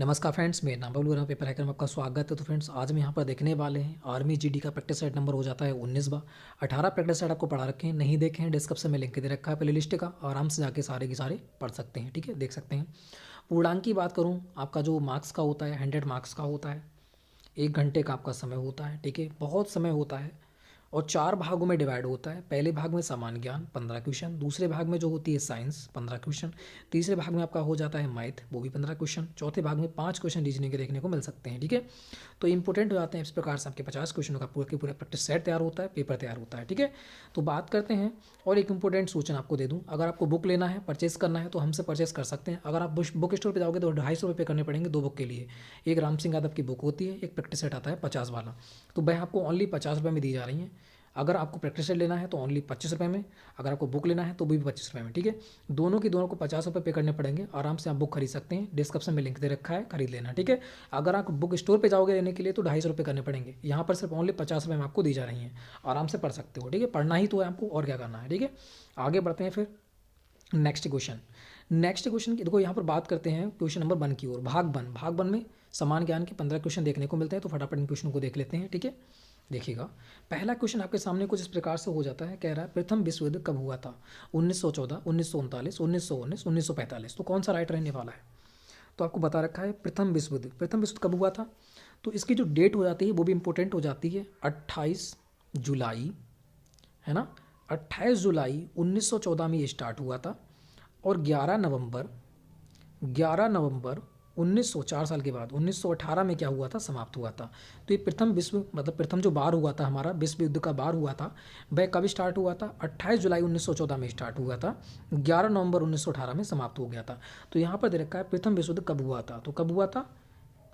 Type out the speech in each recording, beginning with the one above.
नमस्कार फ्रेंड्स, मेरा नाम बबलू, पेपर हैकर में आपका स्वागत है। तो फ्रेंड्स, आज हम यहाँ पर देखने वाले हैं आर्मी जीडी का प्रैक्टिस सेट नंबर हो जाता है 19वां। 18 प्रैक्टिस सेट आपको पढ़ा रखे हैं, नहीं देखे हैं डिस्क्रिप्शन में लिंक दे रखा है प्ले लिस्ट का, आराम से जाके सारे के सारे पढ़ सकते हैं। ठीक है, देख सकते हैं। पूर्णांक की बात करूँ, आपका जो मार्क्स का होता है 100 मार्क्स का होता है। 1 घंटे का आपका समय होता है। ठीक है, बहुत समय होता है और 4 भागों में डिवाइड होता है। पहले भाग में सामान्य ज्ञान 15 क्वेश्चन, दूसरे भाग में जो होती है साइंस 15 क्वेश्चन, तीसरे भाग में आपका हो जाता है मैथ, वो भी 15 क्वेश्चन, चौथे भाग में 5 क्वेश्चन रीजनिंग के देखने को मिल सकते हैं। ठीक है, तो इंपॉर्टेंट हो जाते हैं। इस प्रकार से आपके 50 क्वेश्चनों का पूरा के पूरा प्रैक्टिस सेट तैयार होता है, पेपर तैयार होता है। ठीक है, तो बात करते हैं। और एक इंपॉर्टेंट सूचना आपको दे दूँ, अगर आपको बुक लेना है, परचेस करना है तो हमसे परचेस कर सकते हैं। अगर आप बुक स्टोर पर जाओगे तो 250 रुपये करने पड़ेंगे 2 बुक के लिए। एक राम सिंह यादव की बुक होती है, एक प्रैक्टिस सेट आता है 50 वाला, तो वह आपको ओनली 50 रुपये में दी जा रही है। अगर आपको प्रैक्टिस सेट लेना है तो ओनली 25 रुपये में, अगर आपको बुक लेना है तो भी 25 रुपये में। ठीक है, दोनों की दोनों को 50 रुपये पे करने पड़ेंगे। आराम से आप बुक खरीद सकते हैं, डिस्क्रिप्शन में लिंक दे रखा है, खरीद लेना। ठीक है, अगर आप बुक स्टोर पे जाओगे लेने के लिए तो 250 रुपये करने पड़ेंगे। यहाँ पर सिर्फ ओनली 50 रुपये में आपको दी जा रही हैं, आराम से पढ़ सकते हो। ठीक है, पढ़ना ही तो है आपको, और क्या करना है। ठीक है, आगे बढ़ते हैं फिर नेक्स्ट क्वेश्चन की। देखो यहाँ पर बात करते हैं क्वेश्चन नंबर 1 की ओर। भाग 1 में समान ज्ञान के 15 क्वेश्चन देखने को मिलते हैं, तो फटाफट इन क्वेश्चन को देख लेते हैं। ठीक है, देखिएगा, पहला क्वेश्चन आपके सामने कुछ इस प्रकार से हो जाता है। कह रहा है प्रथम विश्व युद्ध कब हुआ था? 1914, 1939, 1919, 1945। तो कौन सा राइट रहने वाला है? तो आपको बता रखा है प्रथम विश्व युद्ध कब हुआ था। तो इसकी जो डेट हो जाती है वो भी इंपॉर्टेंट हो जाती है, 28 जुलाई, है ना। 28 जुलाई 1914 में ये स्टार्ट हुआ था और 11 नवंबर 1904 साल के बाद 1918 में क्या हुआ था, समाप्त हुआ था। तो ये प्रथम प्रथम जो बार हुआ था, हमारा विश्व युद्ध का बार हुआ था, वह कब स्टार्ट हुआ था? 28 जुलाई 1914 में स्टार्ट हुआ था, 11 नवंबर 1918 में समाप्त हो गया था। तो यहाँ पर दे रखा है प्रथम विश्व युद्ध कब हुआ था, तो कब हुआ था?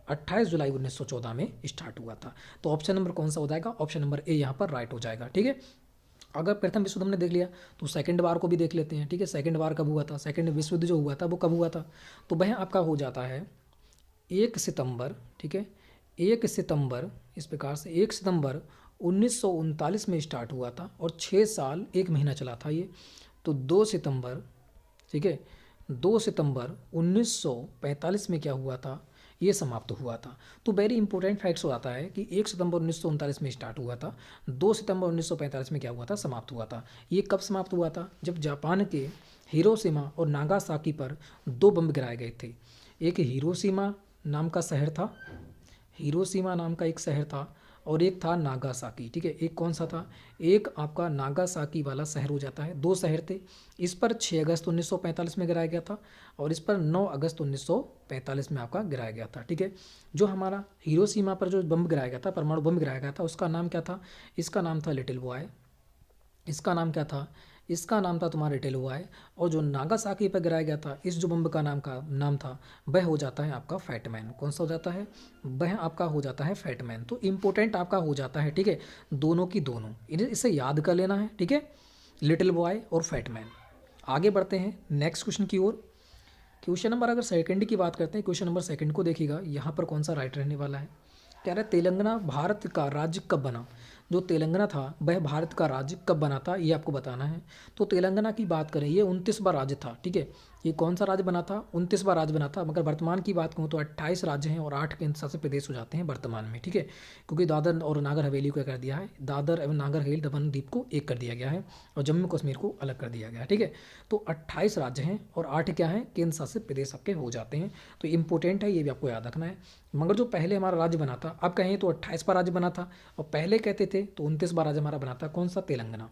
28 जुलाई 1914 में स्टार्ट हुआ था। तो ऑप्शन नंबर कौन सा हो जाएगा? ऑप्शन नंबर ए यहाँ पर राइट हो जाएगा। ठीक है, अगर प्रथम विश्व युद्ध हमने देख लिया तो सेकंड वार को भी देख लेते हैं। ठीक है, सेकंड वार कब हुआ था, सेकंड विश्व युद्ध जो हुआ था वो कब हुआ था? तो वह आपका हो जाता है 1 सितंबर। ठीक है, 1 सितंबर, इस प्रकार से 1 सितंबर 1939 में स्टार्ट हुआ था और 6 साल 1 महीना चला था ये। तो 2 सितंबर, ठीक है, 2 सितंबर 1945 में क्या हुआ था, ये समाप्त हुआ था। तो वेरी इंपॉर्टेंट फैक्ट्स हो जाता है कि 1 सितंबर 1939 में स्टार्ट हुआ था, 2 सितंबर 1945 में क्या हुआ था, समाप्त हुआ था। ये कब समाप्त हुआ था? जब जापान के हिरोशिमा और नागासाकी पर 2 बम गिराए गए थे। एक हिरोशिमा नाम का शहर था, हिरोशिमा नाम का एक शहर था, और एक था नागासाकी। ठीक है, एक कौन सा था? एक आपका नागासाकी वाला शहर हो जाता है। 2 शहर थे। इस पर 6 अगस्त 1945 में गिराया गया था और इस पर 9 अगस्त 1945 में आपका गिराया गया था। ठीक है, जो हमारा हिरोशिमा पर जो बम गिराया गया था, परमाणु बम गिराया गया था, उसका नाम क्या था? इसका नाम था लिटिल बॉय। इसका नाम क्या था? इसका नाम था तुम्हारा लिटिल बॉय। और जो नागासाकी पर गिराया गया था, इस जो बम का नाम था, वह हो जाता है आपका फैटमैन। कौन सा हो जाता है? वह आपका हो जाता है फैटमैन। तो इंपॉर्टेंट आपका हो जाता है। ठीक है, दोनों की दोनों, इसे याद कर लेना है। ठीक है, लिटिल बॉय और फैटमैन। आगे बढ़ते हैं नेक्स्ट क्वेश्चन की ओर। क्वेश्चन नंबर अगर सेकंड की बात करते हैं, क्वेश्चन नंबर सेकंड को देखिएगा, यहाँ पर कौन सा राइट रहने वाला है। कह रहा है तेलंगाना भारत का राज्य कब बना? जो तेलंगाना था वह भारत का राज्य कब बना था, ये आपको बताना है। तो तेलंगाना की बात करें, ये 29वां राज्य था। ठीक है, ये कौन सा राज्य बना था? 29वां राज्य बना था। मगर वर्तमान की बात करूँ तो 28 राज्य हैं और 8 केंद्र शासित प्रदेश हो जाते हैं वर्तमान में। ठीक है, क्योंकि दादर और नागर हवेली को क्या कर दिया है, दादर एवं नागर हवेली दमन द्वीप को एक कर दिया गया है और जम्मू कश्मीर को अलग कर दिया गया है। ठीक है, तो 28 राज्य हैं और 8 क्या हैं, केंद्र शासित प्रदेश आपके हो जाते हैं। तो इंपॉर्टेंट है, ये भी आपको याद रखना है। मगर जो पहले हमारा राज्य बना था, अब कहें तो 28वां राज्य बना था, और पहले कहते थे तो 29वां राज्य हमारा बना था। कौन सा? तेलंगाना।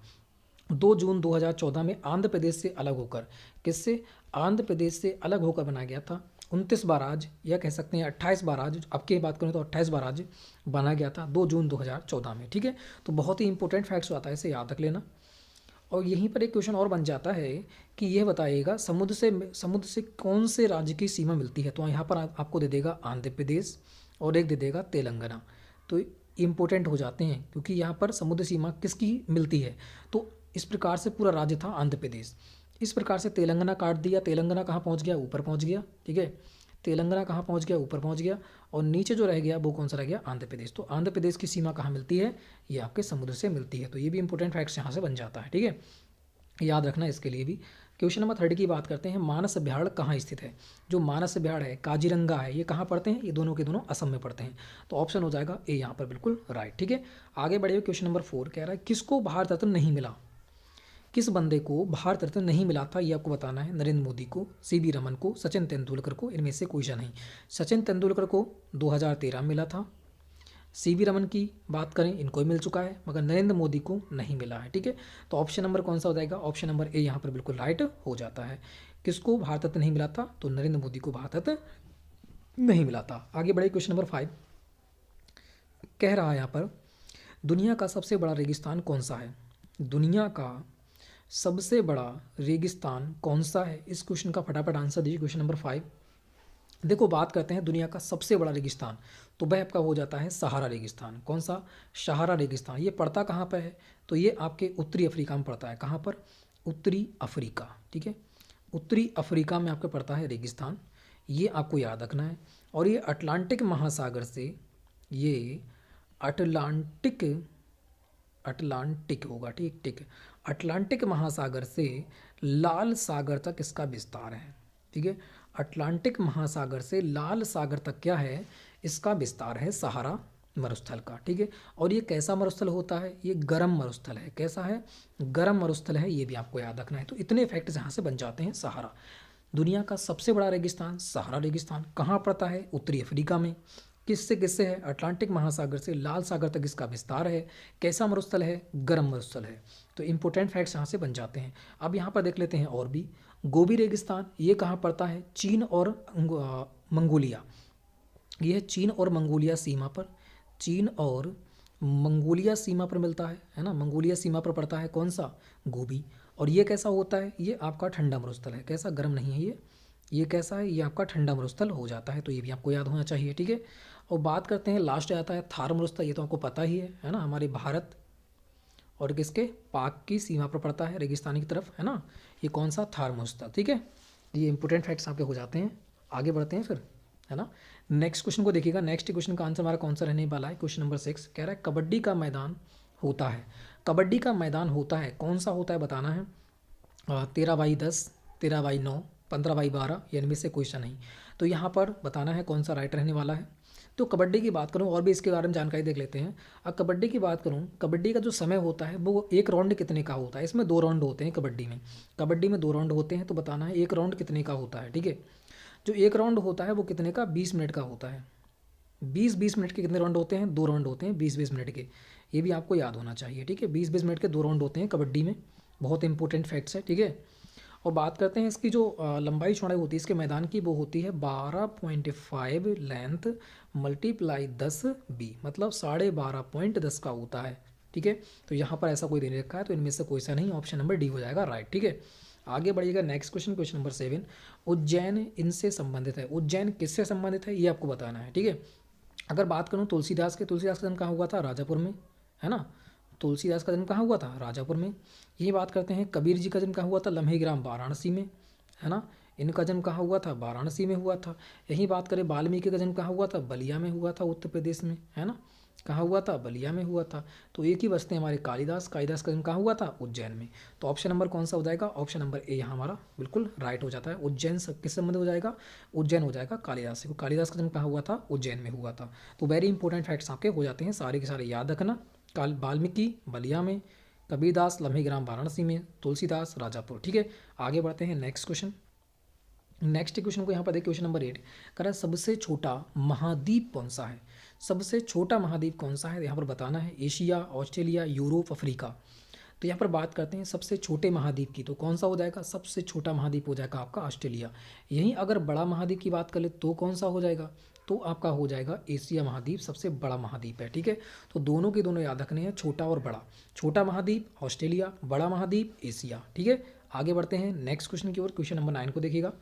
2 जून 2014 में आंध्र प्रदेश से अलग होकर, किससे? आंध्र प्रदेश से अलग होकर बनाया गया था 29वां राज्य, या कह सकते हैं 28वां राज्य। अब की बात करें तो 28वां राज्य बना गया था 2 जून 2014 में। ठीक है, तो बहुत ही इंपॉर्टेंट फैक्ट्स आता है, इसे याद रख लेना। और यहीं पर एक क्वेश्चन और बन जाता है कि यह बताइएगा समुद्र से कौन से राज्य की सीमा मिलती है। तो यहाँ पर आपको दे देगा आंध्र प्रदेश और एक दे देगा तेलंगाना। तो इम्पोर्टेंट हो जाते हैं क्योंकि यहाँ पर समुद्र सीमा किसकी मिलती है। तो इस प्रकार से पूरा राज्य था आंध्र प्रदेश। इस प्रकार से तेलंगाना काट दिया। तेलंगाना कहाँ पहुँच गया? ऊपर पहुँच गया। ठीक है, तेलंगाना कहाँ पहुँच गया? ऊपर पहुँच गया। और नीचे जो रह गया वो कौन सा रह गया? आंध्र प्रदेश। तो आंध्र प्रदेश की सीमा कहाँ मिलती है? ये आपके समुद्र से मिलती है। तो ये भी इंपॉर्टेंट फैक्ट्स यहाँ से बन जाता है। ठीक है, याद रखना इसके लिए भी। क्वेश्चन नंबर 30 की बात करते हैं, मानस अभ्यारण्य कहाँ स्थित है। जो मानस अभ्यारण्य है, काजीरंगा है, ये कहाँ पड़ते हैं, ये दोनों के दोनों असम में पड़ते हैं। तो ऑप्शन हो जाएगा ए यहाँ पर बिल्कुल राइट। ठीक है, आगे बढ़िए। क्वेश्चन नंबर 4 कह रहा है, किसको भारत रत्न नहीं मिला। किस बंदे को भारत रत्न नहीं मिला था, ये आपको बताना है। नरेंद्र मोदी को, सीवी रमन को, सचिन तेंदुलकर को, इनमें से कोई सा नहीं। सचिन तेंदुलकर को 2013 में मिला था। सीवी रमन की बात करें, इनको ही मिल चुका है, मगर नरेंद्र मोदी को नहीं मिला है। ठीक है, तो ऑप्शन नंबर कौन सा हो जाएगा, ऑप्शन नंबर ए यहाँ पर बिल्कुल राइट हो जाता है। किसको भारत रत्न नहीं मिला था, तो नरेंद्र मोदी को भारत रत्न नहीं मिला था। आगे बढ़े। क्वेश्चन नंबर 5 कह रहा है यहाँ पर, दुनिया का सबसे बड़ा रेगिस्तान कौन सा है। दुनिया का सबसे बड़ा रेगिस्तान कौन सा है, इस क्वेश्चन का फटाफट आंसर दीजिए। क्वेश्चन नंबर 5 देखो, बात करते हैं दुनिया का सबसे बड़ा रेगिस्तान, तो वह आपका हो जाता है सहारा रेगिस्तान। कौन सा, सहारा रेगिस्तान। ये पड़ता कहाँ पर है, तो ये आपके उत्तरी अफ्रीका में पड़ता है। कहाँ पर, उत्तरी अफ्रीका। ठीक है, उत्तरी अफ्रीका में आपका पड़ता है रेगिस्तान, ये आपको याद रखना है। और ये अटलांटिक महासागर से, ये अटलांटिक अटलांटिक होगा, ठीक ठीक, अटलांटिक महासागर से लाल सागर तक इसका विस्तार है। ठीक है, अटलांटिक महासागर से लाल सागर तक क्या है, इसका विस्तार है सहारा मरुस्थल का। ठीक है, और ये कैसा मरुस्थल होता है, ये गर्म मरुस्थल है। कैसा है, गर्म मरुस्थल है, ये भी आपको याद रखना है। तो इतने फैक्ट्स यहाँ से बन जाते हैं। सहारा, दुनिया का सबसे बड़ा रेगिस्तान सहारा रेगिस्तान, कहाँ पड़ता है, उत्तरी अफ्रीका में। किससे किससे है, अटलांटिक महासागर से लाल सागर तक इसका विस्तार है। कैसा मरुस्थल है, गर्म मरुस्थल है। तो इंपॉर्टेंट फैक्ट्स यहाँ से बन जाते हैं। अब यहाँ पर देख लेते हैं और भी। गोबी रेगिस्तान, ये कहाँ पड़ता है, चीन और मंगोलिया। ये है चीन और मंगोलिया सीमा पर, चीन और मंगोलिया सीमा पर मिलता है ना। मंगोलिया सीमा पर पड़ता है कौन सा, गोबी। और ये कैसा होता है, ये आपका ठंडा मरुस्थल है। कैसा, गर्म नहीं है ये कैसा है, ये आपका ठंडा मरुस्थल हो जाता है। तो ये भी आपको याद होना चाहिए। ठीक है, और बात करते हैं, लास्ट आता है थार मरुस्थल। ये तो आपको पता ही है ना, हमारे भारत और किसके, पाक की सीमा पर पड़ता है, रेगिस्तानी की तरफ, है ना। ये कौन सा, थार मरुस्थल। ठीक है, ये इंपॉर्टेंट फैक्ट्स आपके हो जाते हैं। आगे बढ़ते हैं फिर, है ना। नेक्स्ट क्वेश्चन को देखिएगा। नेक्स्ट क्वेश्चन का आंसर हमारा कौन सा रहने वाला है। क्वेश्चन नंबर 6 कह रहा है, कबड्डी का मैदान होता है। कबड्डी का मैदान होता है, कौन सा होता है बताना है। 13x10, 13x9, 15x12, या इनमें से कोई सा नहीं। तो यहाँ पर बताना है कौन सा राइट रहने वाला है। तो कबड्डी की बात करूँ और भी इसके बारे में जानकारी देख लेते हैं। अब कबड्डी की बात करूँ, कबड्डी का जो समय होता है वो एक राउंड कितने का होता है। इसमें 2 राउंड होते हैं कबड्डी में। कबड्डी में 2 राउंड होते हैं, तो बताना है एक राउंड कितने का होता है। ठीक है, जो एक राउंड होता है वो कितने का, 20 मिनट का होता है। 20-20 मिनट के कितने राउंड होते हैं, 2 राउंड होते हैं 20-20 मिनट के। ये भी आपको याद होना चाहिए। ठीक है, 20-20 मिनट के 2 राउंड होते हैं कबड्डी में। बहुत इंपॉर्टेंट फैक्ट्स है। ठीक है, और बात करते हैं इसकी जो लंबाई चौड़ाई होती है इसके मैदान की, वो होती है 12.5 लेंथ मल्टीप्लाई 10 b, मतलब 12.5 का होता है। ठीक है, तो यहाँ पर ऐसा कोई दे नहीं रखा है, तो इनमें से कोई सा नहीं, ऑप्शन नंबर डी हो जाएगा राइट। ठीक है, आगे बढ़िएगा। Next question, question number 7, Ujjain इनसे संबंधित है। उज्जैन किससे संबंधित है, ये आपको बताना है। ठीक है, अगर बात करूँ तुलसीदास का जन्म कहाँ हुआ था, राजापुर में, है ना। तुलसीदास का जन्म कहाँ हुआ था, राजापुर में। यही बात करते हैं, कबीर जी का जन्म कहाँ हुआ था, लम्हे ग्राम वाराणसी में, है ना। इनका जन्म कहाँ हुआ था, वाराणसी में हुआ था। यही बात करें, वाल्मीकि का जन्म कहाँ हुआ था, बलिया में हुआ था, उत्तर प्रदेश में, है ना। कहाँ हुआ था, बलिया में हुआ था। तो एक ही बचते हैं हमारे कालिदास का जन्म कहाँ हुआ था, उज्जैन में। तो ऑप्शन नंबर कौन सा हो जाएगा, ऑप्शन नंबर ए यहाँ हमारा बिल्कुल राइट हो जाता है। उज्जैन किस संबंध हो जाएगा, उज्जैन हो जाएगा कालिदास से। कालिदास का जन्म कहाँ हुआ था, उज्जैन में हुआ था। तो वेरी इंपॉर्टेंट फैक्ट्स आपके हो जाते हैं, सारे के सारे याद रखना। वाल्मीकि बलिया में, कबीरदास लम्हे ग्राम वाराणसी में, तुलसीदास राजापुर। ठीक है, आगे बढ़ते हैं। नेक्स्ट क्वेश्चन को यहाँ पर देखिए, क्वेश्चन नंबर 8 कह रहा है, सबसे छोटा महाद्वीप कौन सा है। सबसे छोटा महाद्वीप कौन सा है, यहाँ पर बताना है। Asia, Australia, Europe, Africa. तो यहाँ पर बात करते हैं सबसे छोटे महाद्वीप की, तो कौन सा हो जाएगा, सबसे छोटा महाद्वीप हो जाएगा आपका ऑस्ट्रेलिया। यहीं अगर बड़ा महाद्वीप की बात कर ले तो कौन सा हो जाएगा, तो आपका हो जाएगा एशिया महाद्वीप सबसे बड़ा महाद्वीप है। ठीक है, तो दोनों के दोनों याद रखने हैं, छोटा और बड़ा। छोटा महाद्वीप ऑस्ट्रेलिया, बड़ा महाद्वीप एशिया। ठीक है, आगे बढ़ते हैं नेक्स्ट क्वेश्चन की ओर। क्वेश्चन नंबर 9 को देखिएगा।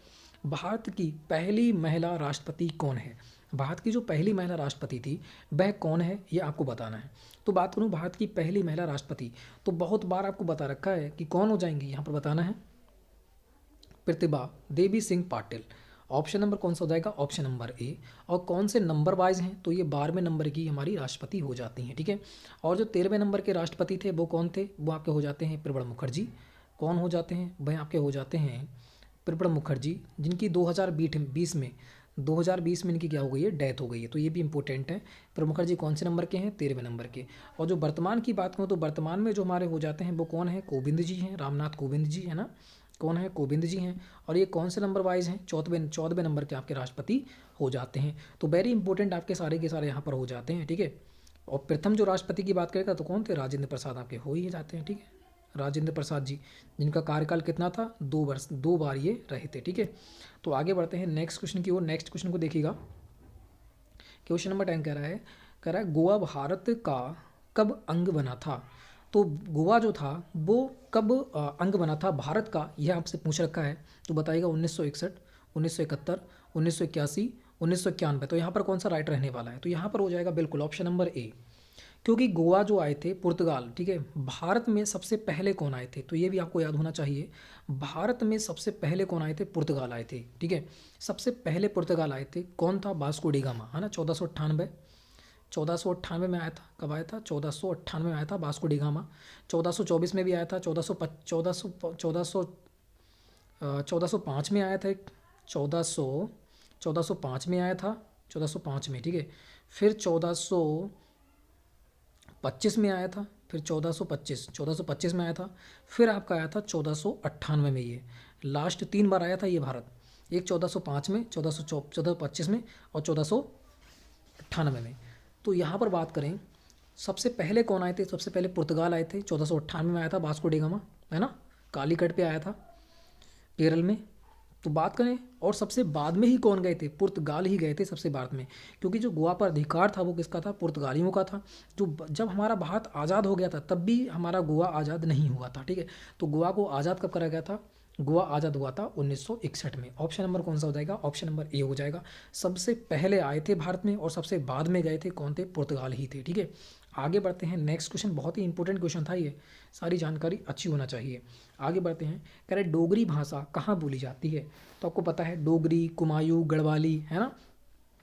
भारत की पहली महिला राष्ट्रपति कौन है। भारत की जो पहली महिला राष्ट्रपति थी वह कौन है, ये आपको बताना है। तो बात करूँ भारत की पहली महिला राष्ट्रपति, तो बहुत बार आपको बता रखा है कि कौन हो जाएंगी, यहाँ पर बताना है प्रतिभा देवी सिंह पाटिल। ऑप्शन नंबर कौन सा हो जाएगा, ऑप्शन नंबर ए। और कौन से नंबर वाइज हैं, तो ये 12वें नंबर की हमारी राष्ट्रपति हो जाती हैं। ठीक है, और जो 13वें नंबर के राष्ट्रपति थे वो कौन थे, वो आपके हो जाते हैं प्रणब मुखर्जी। कौन हो जाते हैं भाई? आपके हो जाते हैं प्रणब मुखर्जी, जिनकी 2020 में इनकी क्या हो गई है? डेथ हो गई है। तो ये भी इंपॉर्टेंट है। प्रणब मुखर्जी कौन से नंबर के हैं? 13वें नंबर के। और जो वर्तमान की बात करूँ तो वर्तमान में जो हमारे हो जाते हैं वो कौन है? कोविंद जी हैं, रामनाथ कोविंद जी है ना। कौन है? कोविंद जी हैं। और ये कौन से नंबर वाइज हैं? 14वें नंबर के आपके राष्ट्रपति हो जाते हैं। तो वेरी इंपॉर्टेंट आपके सारे के सारे यहाँ पर हो जाते हैं, ठीक है। और प्रथम जो राष्ट्रपति की बात करेगा तो कौन थे? राजेंद्र प्रसाद आपके हो ही जाते हैं, ठीक है। राजेंद्र प्रसाद जी, जिनका कार्यकाल कितना था? 2 वर्ष, 2 बार ये रहे थे, ठीक है। तो आगे बढ़ते हैं नेक्स्ट क्वेश्चन की ओर। नेक्स्ट क्वेश्चन को देखिएगा। क्वेश्चन नंबर 10 कह रहा है गोवा भारत का कब अंग बना था? तो गोवा जो था वो कब अंग बना था भारत का, यह आपसे पूछ रखा है। तो बताइएगा 1961, 1971, 1981, 1991। तो यहाँ पर कौन सा राइट रहने वाला है? तो यहाँ पर हो जाएगा बिल्कुल ऑप्शन नंबर ए, क्योंकि गोवा जो आए थे पुर्तगाल, ठीक है। भारत में सबसे पहले कौन आए थे? तो ये भी आपको याद होना चाहिए। भारत में सबसे पहले कौन आए थे? पुर्तगाल आए थे, ठीक है। सबसे पहले पुर्तगाल आए थे। कौन था? वास्को डी गामा, है ना। 1498 में आया था। कब आया था? 1498 में आया था वास्को डी गामा। 1424 में भी आया था। 1405 में आया था एक। 1405 में आया था, 1405 में, ठीक है। फिर 1425 में आया था। फिर 1425 में आया था। फिर आपका आया था 1498 में। ये लास्ट 3 बार आया था ये भारत। एक 1405 में, 1425 में और 1498 में। तो यहाँ पर बात करें सबसे पहले कौन आए थे? सबसे पहले पुर्तगाल आए थे। 1498 में आया था वास्को डी गामा, है ना। कालीकट पे आया था केरल में। तो बात करें और सबसे बाद में ही कौन गए थे? पुर्तगाल ही गए थे सबसे बाद में, क्योंकि जो गोवा पर अधिकार था वो किसका था? पुर्तगालियों का था। जब हमारा भारत आज़ाद हो गया था तब भी हमारा गोवा आज़ाद नहीं हुआ था, ठीक है। तो गोवा को आज़ाद कब करा गया था? गोवा आज़ाद हुआ था 1961 में। ऑप्शन नंबर कौन सा हो जाएगा? ऑप्शन नंबर ए हो जाएगा। सबसे पहले आए थे भारत में और सबसे बाद में गए थे कौन थे? पुर्तगाल ही थे, ठीक है। आगे बढ़ते हैं नेक्स्ट क्वेश्चन। बहुत ही इंपॉर्टेंट क्वेश्चन था ये, सारी जानकारी अच्छी होना चाहिए। आगे बढ़ते हैं। कह रहे डोगरी भाषा कहाँ बोली जाती है? तो आपको पता है डोगरी, कुमायूं, गढ़वाली, है ना,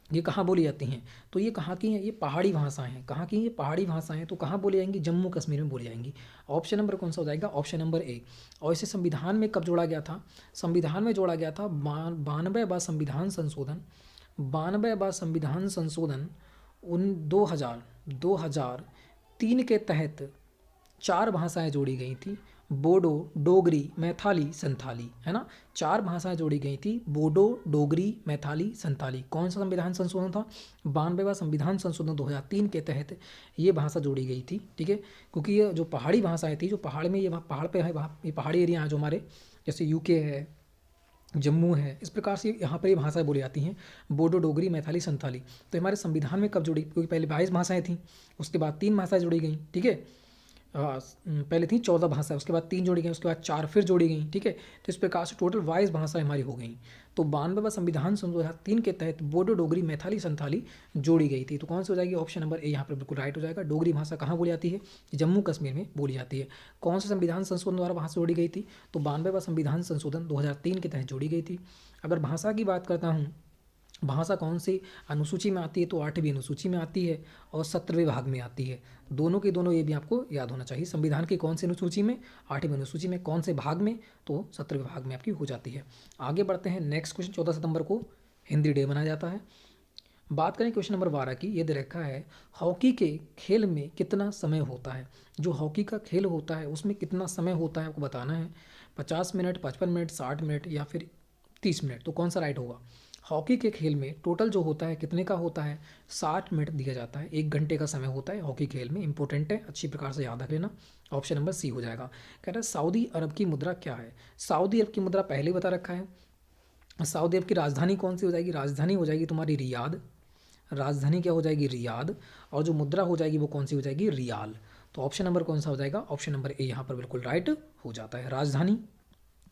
ये कहाँ बोली जाती हैं? तो ये कहाँ की हैं? ये पहाड़ी भाषाएं हैं। कहाँ की? ये पहाड़ी भाषाएं। तो कहाँ बोली जाएंगी? जम्मू कश्मीर में बोली जाएंगी। ऑप्शन नंबर कौन सा हो जाएगा? Option number A. और इसे संविधान में कब जोड़ा गया था? संविधान में जोड़ा गया था 92वां संविधान संशोधन, 92वां संविधान संशोधन 2003 के तहत 4 भाषाएं जोड़ी गई थी। बोडो, डोगरी, मैथाली, संथाली, है ना। 4 भाषाएं जोड़ी गई थी। बोडो, डोगरी, मैथाली, संथाली। कौन सा संविधान संशोधन था? 92वां संविधान संशोधन 2003 के तहत ये भाषा जोड़ी गई थी, ठीक है। क्योंकि ये जो पहाड़ी भाषाएं थी, जो पहाड़ में, ये पहाड़ पे है, वहाँ ये पहाड़ी एरिया है जो हमारे, जैसे यूके है, जम्मू है, इस प्रकार से यहाँ पर ये भाषाएं बोली जाती हैं। बोडो, डोगरी, मैथाली, संथाली। तो हमारे संविधान में कब जुड़ी? क्योंकि पहले 22 भाषाएं थीं, उसके बाद 3 भाषाएं जोड़ी गई, ठीक है। पहले थी 14 भाषाएं, उसके बाद 3 जोड़ी गई, उसके बाद 4 फिर जोड़ी गई, ठीक है। तो इस प्रकार से टोटल 22 भाषाएं हमारी हो गई। तो 92वां संविधान संशोधन 3 के तहत बोडो, डोगरी, मैथाली, संथाली जोड़ी गई थी। तो कौन सी हो जाएगी? ऑप्शन नंबर ए यहाँ पर बिल्कुल राइट हो जाएगा। डोगरी भाषा कहाँ बोली जाती है? जम्मू कश्मीर में बोली जाती है। कौन सा संविधान संशोधन द्वारा वहाँ से जोड़ी गई थी? तो 92वां संविधान संशोधन 2003 के तहत जोड़ी गई थी। अगर भाषा की बात करता हूँ, भाषा कौन सी अनुसूची में आती है? तो 8वीं अनुसूची में आती है और 17वें भाग में आती है। दोनों के दोनों, ये भी आपको याद होना चाहिए। संविधान की कौन सी अनुसूची में? 8वीं अनुसूची में। कौन से भाग में? तो 17वें भाग में आपकी हो जाती है। आगे बढ़ते हैं नेक्स्ट क्वेश्चन। 14 सितंबर को हिंदी डे मनाया जाता है। बात करें क्वेश्चन नंबर 12 की। ये दे रखा है हॉकी के खेल में कितना समय होता है? जो हॉकी का खेल होता है उसमें कितना समय होता है आपको बताना है। 50 मिनट, 55 मिनट, 60 मिनट या फिर 30 मिनट। तो कौन सा राइट होगा? हॉकी के खेल में टोटल जो होता है कितने का होता है? 60 मिनट दिया जाता है। 1 घंटे का समय होता है हॉकी खेल में। इंपॉर्टेंट है, अच्छी प्रकार से याद रख लेना। ऑप्शन नंबर सी हो जाएगा। कह रहा है सऊदी अरब की मुद्रा क्या है? सऊदी अरब की मुद्रा पहले ही बता रखा है। सऊदी अरब की राजधानी कौन सी हो जाएगी? राजधानी हो जाएगी तुम्हारी रियाद। राजधानी क्या हो जाएगी? रियाद। और जो मुद्रा हो जाएगी वो कौन सी हो जाएगी? रियाल। तो ऑप्शन नंबर कौन सा हो जाएगा? ऑप्शन नंबर ए यहाँ पर बिल्कुल राइट हो जाता है। राजधानी,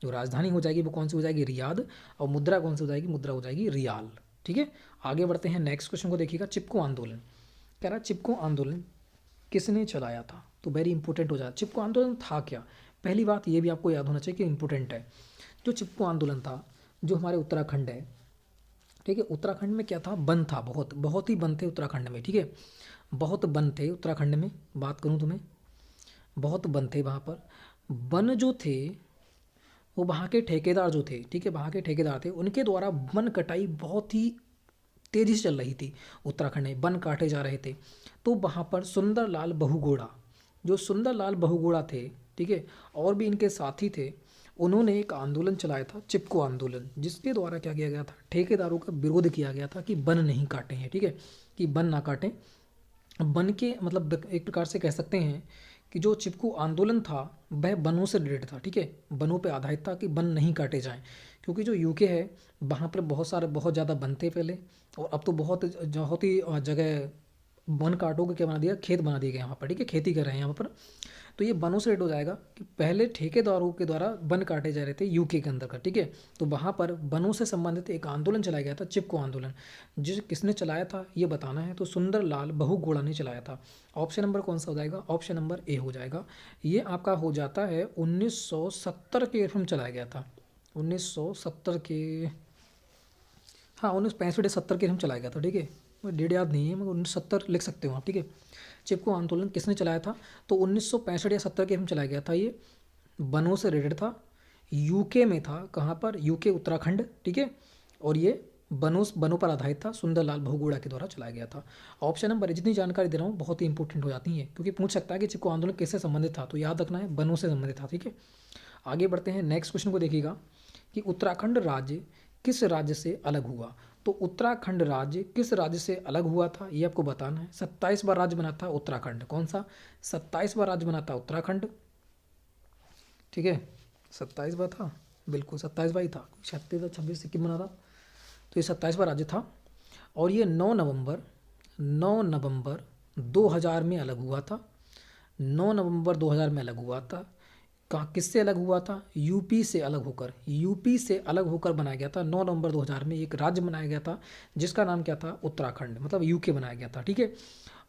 जो राजधानी हो जाएगी वो कौन सी हो जाएगी? रियाद। और मुद्रा कौन सी हो जाएगी? मुद्रा हो जाएगी रियाल, ठीक है। आगे बढ़ते हैं नेक्स्ट क्वेश्चन को देखिएगा। चिपको आंदोलन कह रहा है चिपको आंदोलन किसने चलाया था? तो वेरी इंपॉर्टेंट हो जाता है। चिपको आंदोलन था क्या? पहली बात ये भी आपको याद होना चाहिए कि इंपॉर्टेंट है। जो चिपको आंदोलन था, जो हमारे उत्तराखंड है, ठीक है, उत्तराखंड में क्या था? वन था, बहुत बहुत ही वन थे उत्तराखंड में, ठीक है। बहुत वन थे उत्तराखंड में। बात करूँ तुम्हें, बहुत वन थे वहाँ पर। वन जो थे वो वहाँ के ठेकेदार जो थे, ठीक है, वहाँ के ठेकेदार थे, उनके द्वारा वन कटाई बहुत ही तेज़ी से चल रही थी। उत्तराखंड में वन काटे जा रहे थे। तो वहाँ पर सुंदरलाल बहुगुणा, जो सुंदरलाल बहुगुणा थे, ठीक है, और भी इनके साथी थे, उन्होंने एक आंदोलन चलाया था, चिपको आंदोलन, जिसके द्वारा क्या किया गया था, ठेकेदारों का विरोध किया गया था कि वन नहीं काटें, ठीक है, कि वन ना काटें। वन के मतलब एक प्रकार से कह सकते हैं कि जो चिपको आंदोलन था वह वनों से रिलेटेड था, ठीक है, वनों पे आधारित था कि वन नहीं काटे जाएं। क्योंकि जो यूके है वहाँ पर बहुत ज़्यादा वन थे पहले, और अब तो बहुत ही जगह वन काटोगे क्या बना दिया, खेत बना दिए गए यहाँ पर, ठीक है, खेती कर रहे हैं यहाँ पर। तो ये वनों से रिलेटेड हो जाएगा कि पहले ठेकेदारों के द्वारा वन काटे जा रहे थे यूके के अंदर का, ठीक है। तो वहाँ पर वनों से संबंधित एक आंदोलन चलाया गया था, चिपको आंदोलन। किसने चलाया था ये बताना है। तो सुंदरलाल बहुगुणा ने चलाया था। ऑप्शन नंबर कौन सा हो जाएगा, ऑप्शन नंबर ए हो जाएगा। ये आपका हो जाता है 1970 के ईयरफॉर्म चलाया गया था, 1970 के, हाँ 1965 या 70 के हम चलाया गया था, ठीक है, मुझे डेट याद नहीं है, मगर 1970 लिख सकते हो आप, ठीक है। चिपको आंदोलन किसने चलाया था, तो 1965 या 70 के हम चलाया गया था। ये वनों से रिलेटेड था, यूके में था, कहाँ पर, यूके उत्तराखंड, ठीक है, और ये वनों पर आधारित था, सुंदरलाल बहुगुणा के द्वारा चलाया गया था। ऑप्शन नंबर, जितनी जानकारी दे रहा हूँ बहुत ही इंपॉर्टेंट हो जाती है, क्योंकि पूछ सकता है कि चिपको आंदोलन किससे संबंधित था, तो याद रखना है वनों से संबंधित था, ठीक है। आगे बढ़ते हैं, नेक्स्ट क्वेश्चन को देखिएगा कि उत्तराखंड राज्य किस राज्य से अलग हुआ। तो उत्तराखंड राज्य किस राज्य से अलग हुआ था ये आपको बताना है। 27वां राज्य बना था उत्तराखंड, कौन सा, 27वां राज्य बना था उत्तराखंड, ठीक है, 27वां था, बिल्कुल 27वां ही था, 36 या 26 सिक्किम बना था, तो ये 27वां राज्य था। और ये 9 नवंबर 2000 में अलग हुआ था, 9 नवंबर 2000 में अलग हुआ था। कहाँ, किससे अलग हुआ था, यूपी से अलग होकर, यूपी से अलग होकर बनाया गया था। 9 नवंबर 2000 में एक राज्य बनाया गया था जिसका नाम क्या था, उत्तराखंड, मतलब यूके बनाया गया था, ठीक है।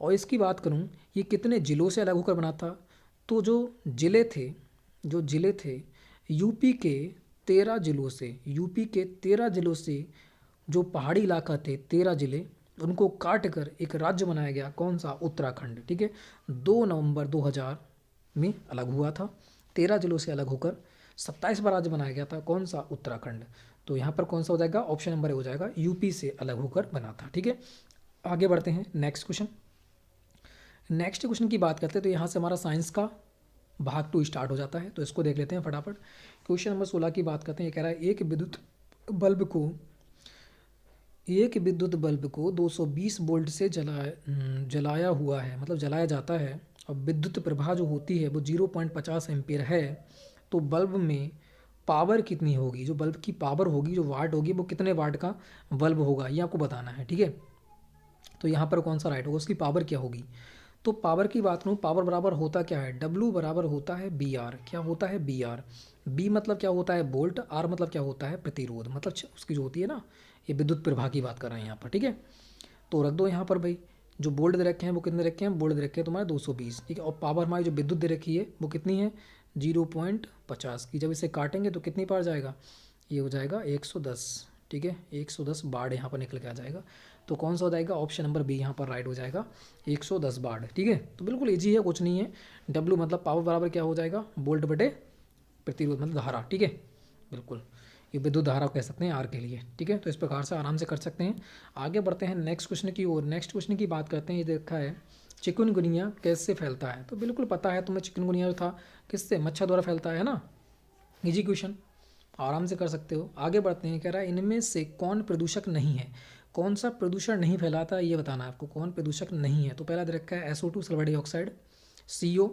और इसकी बात करूँ ये कितने ज़िलों से अलग होकर बना था, तो जो ज़िले थे यूपी के 13 ज़िलों से, यूपी के 13 ज़िलों से, जो पहाड़ी इलाका थे 13 ज़िले, उनको काट कर एक राज्य बनाया गया, कौन सा, उत्तराखंड, ठीक है। 2 नवंबर 2000 में अलग हुआ था, 13 जिलों से अलग होकर 27वां राज्य बनाया गया था, कौन सा, उत्तराखंड। तो यहाँ पर कौन सा हो जाएगा, ऑप्शन नंबर ए हो जाएगा, यूपी से अलग होकर बना था, ठीक है। आगे बढ़ते हैं, नेक्स्ट क्वेश्चन की बात करते हैं। तो यहाँ से हमारा साइंस का भाग 2 स्टार्ट हो जाता है, तो इसको देख लेते हैं फटाफट। क्वेश्चन नंबर 16 की बात करते हैं। ये कह रहा है एक विद्युत बल्ब को 220 वोल्ट से जलाया हुआ है, मतलब जलाया जाता है, और विद्युत प्रवाह जो होती है वो 0.50 एम्पियर है। तो बल्ब में पावर कितनी होगी, जो बल्ब की पावर होगी, जो वाट होगी, वो कितने वाट का बल्ब होगा, ये आपको बताना है, ठीक है। तो यहाँ पर कौन सा राइट होगा, उसकी पावर क्या होगी। तो पावर की बात करूँ, पावर बराबर होता क्या है, W बराबर होता है BR, क्या होता है, BR। B मतलब क्या होता है, वोल्ट, R मतलब क्या होता है, प्रतिरोध, मतलब उसकी जो होती है ना, ये विद्युत प्रवाह की बात कर रहे हैं यहाँ पर, ठीक है। तो रख दो यहाँ पर भाई, जो बोल्ट दे रखे हैं वो कितने रखे हैं, बोल्ट दे रखे हैं तुम्हारे 220, ठीक है। और पावर हमारी जो विद्युत दे रखी है वो कितनी है, 0.50 की। जब इसे काटेंगे तो कितनी पार जाएगा, ये हो जाएगा 110, ठीक है, 110 बार यहाँ पर निकल के आ जाएगा। तो कौन सा हो जाएगा, ऑप्शन नंबर बी यहाँ पर राइट हो जाएगा, 110 बार, ठीक है। तो बिल्कुल ईजी है, कुछ नहीं है। डब्ल्यू मतलब पावर बराबर क्या हो जाएगा, वोल्ट बटे प्रतिरोध, मतलब धारा, ठीक है, बिल्कुल ये विद्युत धारा कह सकते हैं आर के लिए, ठीक है। तो इस प्रकार से आराम से कर सकते हैं। आगे बढ़ते हैं नेक्स्ट क्वेश्चन की ओर। नेक्स्ट क्वेश्चन की बात करते हैं। ये देखा है, चिकनगुनिया कैसे फैलता है, तो बिल्कुल पता है तुम्हें, चिकनगुनिया जो था किससे, मच्छर द्वारा फैलता है ना, इजी क्वेश्चन, आराम से कर सकते हो। आगे बढ़ते हैं, कह रहा है इनमें से कौन प्रदूषक नहीं है, कौन सा प्रदूषण नहीं फैलाता, ये बताना है आपको, कौन प्रदूषक नहीं है। तो पहला दे रखा है SO2 sulphur dioxide, CO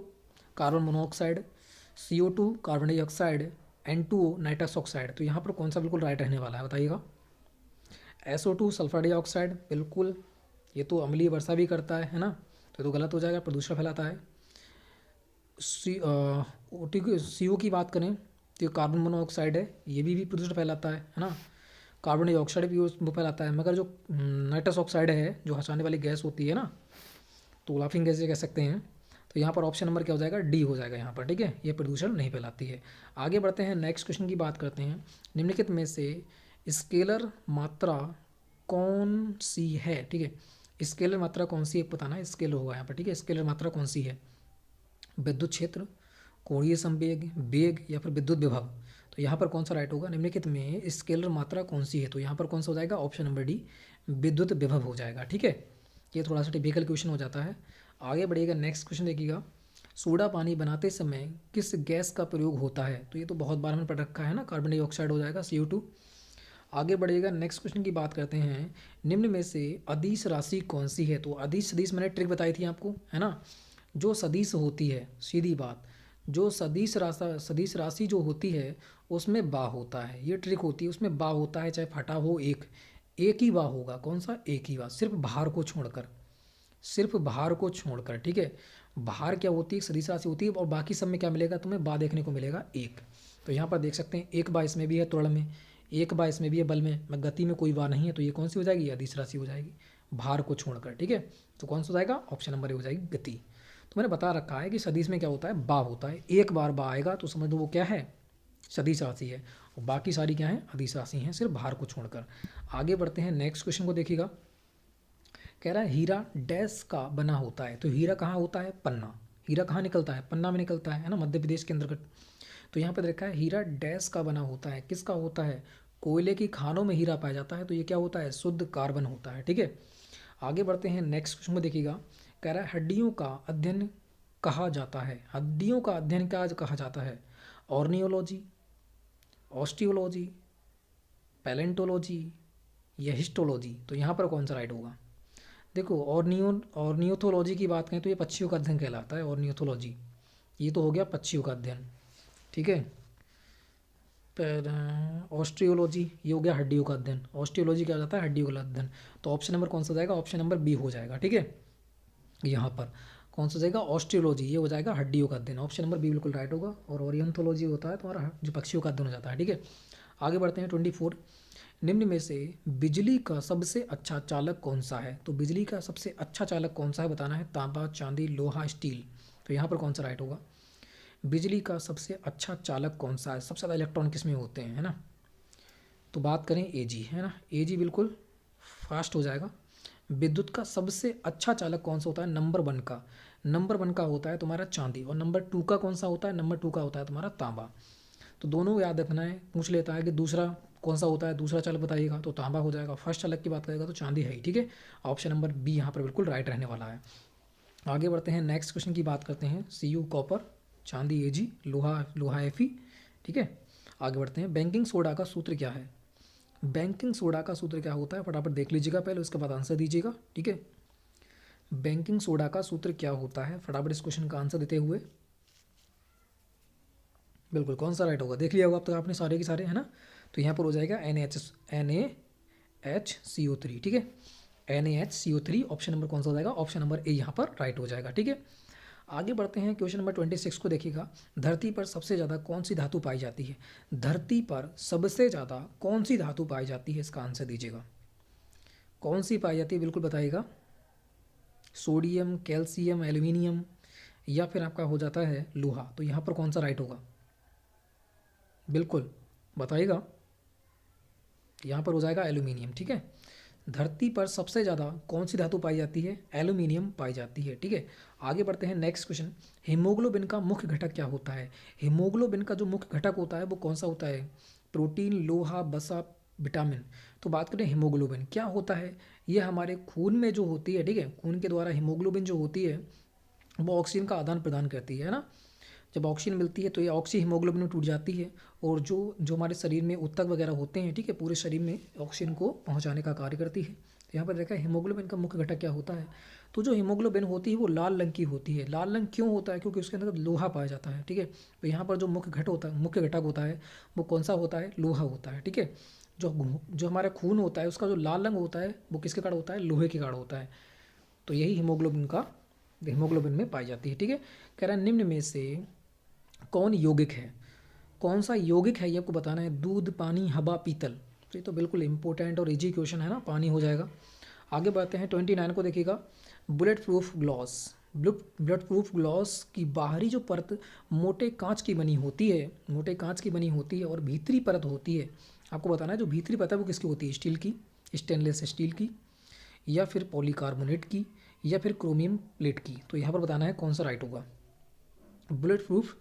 carbon monoxide, CO2 carbon dioxide, N2O nitrous oxide. तो यहाँ पर कौन सा बिल्कुल राइट रहने वाला है, बताइएगा। SO2 सल्फर डाइऑक्साइड, बिल्कुल, ये तो अम्लीय वर्षा भी करता है ना, तो ये तो गलत हो जाएगा, प्रदूषण फैलाता है। CO की बात करें तो ये कार्बन मोनोऑक्साइड है, ये भी प्रदूषण फैलाता है ना। कार्बन डाइऑक्साइड भी वो फैलाता है, मगर जो नाइट्रस ऑक्साइड है, जो हंसाने वाली गैस होती है ना, तो लाफिंग गैस कह सकते हैं। तो यहाँ पर ऑप्शन नंबर क्या हो जाएगा, डी हो जाएगा यहाँ पर, ठीक है, ये प्रदूषण नहीं फैलाती है। आगे बढ़ते हैं, नेक्स्ट क्वेश्चन की बात करते हैं। निम्नलिखित में से स्केलर मात्रा कौन सी है, ठीक है, स्केलर मात्रा कौन सी है बताना है, स्केलर होगा यहाँ पर, ठीक है। स्केलर मात्रा कौन सी है, विद्युत क्षेत्र, कोणीय संवेग, वेग, या फिर विद्युत विभव। तो यहाँ पर कौन सा राइट होगा, निम्नलिखित में स्केलर मात्रा कौन सी है, तो यहाँ पर कौन सा हो जाएगा, ऑप्शन नंबर डी विद्युत विभव हो जाएगा। ठीक है, ये थोड़ा सा टिपिकल क्वेश्चन हो जाता है। आगे बढ़िएगा, नेक्स्ट क्वेश्चन देखिएगा, सोडा पानी बनाते समय किस गैस का प्रयोग होता है, तो ये तो बहुत बार हमने पढ़ रखा है ना, कार्बन डाइऑक्साइड हो जाएगा, CO2। आगे बढ़िएगा, नेक्स्ट क्वेश्चन की बात करते हैं, निम्न में से अदिश राशि कौन सी है, तो अदिश सदिश मैंने ट्रिक बताई थी आपको, है ना, जो सदिश होती है, सीधी बात, जो सदिश राशि जो होती है उसमें बा होता है, ये ट्रिक होती है, उसमें बा होता है, चाहे फटा हो, एक ही बा होगा, कौन सा, एक ही बा, सिर्फ भार को छोड़कर, सिर्फ भार को छोड़कर। ठीक है, भार क्या होती है, सदिश राशि होती है, और बाकी सब में क्या मिलेगा, तुम्हें बा देखने को मिलेगा एक। तो यहाँ पर देख सकते हैं एक बा इसमें भी है त्वरण में, एक बा इसमें भी है बल में, गति में कोई बा नहीं है, तो ये कौन सी हो जाएगी, अदिश राशि हो जाएगी, भार को छोड़कर। ठीक है, तो कौन सा हो जाएगा, ऑप्शन नंबर ए हो जाएगी गति। तो मैंने बता रखा है कि सदिश में क्या होता है, बा होता है, एक बार बा आएगा तो समझ लो वो क्या है, सदिश राशि है, और बाकी सारी क्या है, अदिश राशि हैं, सिर्फ भार को छोड़कर। आगे बढ़ते हैं, नेक्स्ट क्वेश्चन को देखिएगा, कह रहा है हीरा डैश का बना होता है, तो हीरा कहाँ होता है, पन्ना, हीरा कहाँ निकलता है, पन्ना में निकलता है ना, मध्य प्रदेश के अंतर्गत। तो यहाँ पर देखा है हीरा डैश का बना होता है, किसका होता है, कोयले की खानों में हीरा पाया जाता है, तो ये क्या होता है, शुद्ध कार्बन होता है। ठीक है, आगे बढ़ते हैं, नेक्स्ट क्वेश्चन को देखिएगा, कह रहा है हड्डियों का अध्ययन कहा जाता है, हड्डियों का अध्ययन क्या कहा जाता है, ऑर्नियोलॉजी, ऑस्टियोलॉजी, पैलेंटोलॉजी या हिस्टोलॉजी, तो यहाँ पर कौन सा राइट होगा। देखो ऑर्नियोथोलॉजी की बात करें तो ये पक्षियों का अध्ययन कहलाता है, ऑर्नियोथोलॉजी, ये तो हो गया पक्षियों का अध्ययन। ठीक है, ऑस्ट्रियोलॉजी ये हो गया हड्डियों का अध्ययन, ऑस्टियोलॉजी क्या हो जाता है, हड्डियों का अध्ययन। तो ऑप्शन नंबर कौन सा हो जाएगा, ऑप्शन नंबर बी हो जाएगा। ठीक है, यहाँ पर कौन सा हो जाएगा, ऑस्ट्रियोलॉजी, ये हो जाएगा हड्डियों का अध्ययन, ऑप्शन नंबर बी बिल्कुल राइट होगा। और ओरियंथोलॉजी होता है तुम्हारा जो पक्षियों का अध्ययन हो जाता है। ठीक है, आगे बढ़ते हैं 24, निम्न में से बिजली का सबसे अच्छा चालक कौन सा है, तो बिजली का सबसे अच्छा चालक कौन सा है बताना है, तांबा, चांदी, लोहा, स्टील, तो यहाँ पर कौन सा राइट होगा, बिजली का सबसे अच्छा चालक कौन सा है, सबसे ज़्यादा इलेक्ट्रॉन किस में होते हैं, है ना, तो बात करें Ag, है ना, Ag बिल्कुल फास्ट हो जाएगा। विद्युत का सबसे अच्छा चालक कौन सा होता है, नंबर 1 का, नंबर 1 का होता है तुम्हारा चांदी, और नंबर 2 का कौन सा होता है, नंबर 2 का होता है तुम्हारा तांबा। तो दोनों याद रखना है, पूछ लेता है कि दूसरा कौन सा होता है, दूसरा चालक बताइएगा तो तांबा हो जाएगा, फर्स्ट चालक की बात करेगा तो चांदी है ही। ठीक है, ऑप्शन नंबर बी यहाँ पर बिल्कुल राइट रहने वाला है। आगे बढ़ते हैं, नेक्स्ट क्वेश्चन की बात करते हैं, Cu कॉपर, चांदी Ag, लोहा Fe। ठीक है, आगे बढ़ते हैं, बैंकिंग सोडा का सूत्र क्या है, बैंकिंग सोडा का सूत्र क्या होता है, फटाफट देख लीजिएगा पहले, उसके बाद आंसर दीजिएगा। ठीक है, बैंकिंग सोडा का सूत्र क्या होता है, फटाफट इस क्वेश्चन का आंसर देते हुए, बिल्कुल कौन सा राइट होगा, देख लिया होगा अब तक आपने सारे के सारे, है ना। तो यहाँ पर हो जाएगा NaHCO3। ठीक है, NaHCO3, ऑप्शन नंबर कौन सा हो जाएगा, ऑप्शन नंबर ए यहाँ पर राइट हो जाएगा। ठीक है, आगे बढ़ते हैं, क्वेश्चन नंबर 26 को देखिएगा, धरती पर सबसे ज़्यादा कौन सी धातु पाई जाती है, धरती पर सबसे ज़्यादा कौन सी धातु पाई जाती है, इसका आंसर दीजिएगा, कौन सी पाई जाती है, बिल्कुल बताइएगा, सोडियम, कैल्शियम, एल्यूमिनियम या फिर आपका हो जाता है लोहा, तो यहाँ पर कौन सा राइट होगा, बिल्कुल बताइएगा, यहाँ पर हो जाएगा एल्यूमिनियम। ठीक है, धरती पर सबसे ज़्यादा कौन सी धातु पाई जाती है, एल्यूमिनियम पाई जाती है। ठीक है, आगे बढ़ते हैं, नेक्स्ट क्वेश्चन, हीमोग्लोबिन का मुख्य घटक क्या होता है, हीमोग्लोबिन का जो मुख्य घटक होता है वो कौन सा होता है, प्रोटीन, लोहा, वसा, विटामिन। तो बात करें हीमोग्लोबिन क्या होता है, ये हमारे खून में जो होती है, ठीक है, खून के द्वारा हीमोग्लोबिन जो होती है वो ऑक्सीजन का आदान प्रदान करती है ना, जब ऑक्सीजन मिलती है तो ये ऑक्सी हीमोग्लोबिन में टूट जाती है, और जो जो हमारे शरीर में ऊतक वगैरह होते हैं, ठीक है, पूरे शरीर में ऑक्सीजन को पहुंचाने का कार्य करती है। तो यहाँ पर देखा है हीमोग्लोबिन का मुख्य घटक क्या होता है, तो जो हीमोग्लोबिन होती है वो लाल रंग की होती है, लाल रंग क्यों होता है, क्योंकि उसके अंदर लोहा पाया जाता है। ठीक है, तो यहाँ पर जो मुख्य घटक होता है वो कौन सा होता है, लोहा होता है। ठीक है, जो हमारा खून होता है उसका जो लाल रंग होता है वो किसके कारण होता है, लोहे के कारण होता है। तो यही हीमोग्लोबिन में पाई जाती है। ठीक है, कह रहा है निम्न में से कौन यौगिक है, कौन सा यौगिक है ये आपको बताना है, दूध, पानी, हवा, पीतल। तो ये तो बिल्कुल इंपॉर्टेंट और इजी क्वेश्चन है ना, पानी हो जाएगा। आगे बढ़ते हैं 29 को देखिएगा, bullet proof glass, bullet proof glass की बाहरी जो परत मोटे कांच की बनी होती है, मोटे कांच की बनी होती है, और भीतरी परत होती है, आपको बताना है जो भीतरी परत है वो किसकी होती है, स्टील की, स्टेनलेस स्टील की, या फिर पॉलीकार्बोनेट की, या फिर क्रोमियम प्लेट की। तो यहाँ पर बताना है कौन सा राइट होगा, बुलेट प्रूफ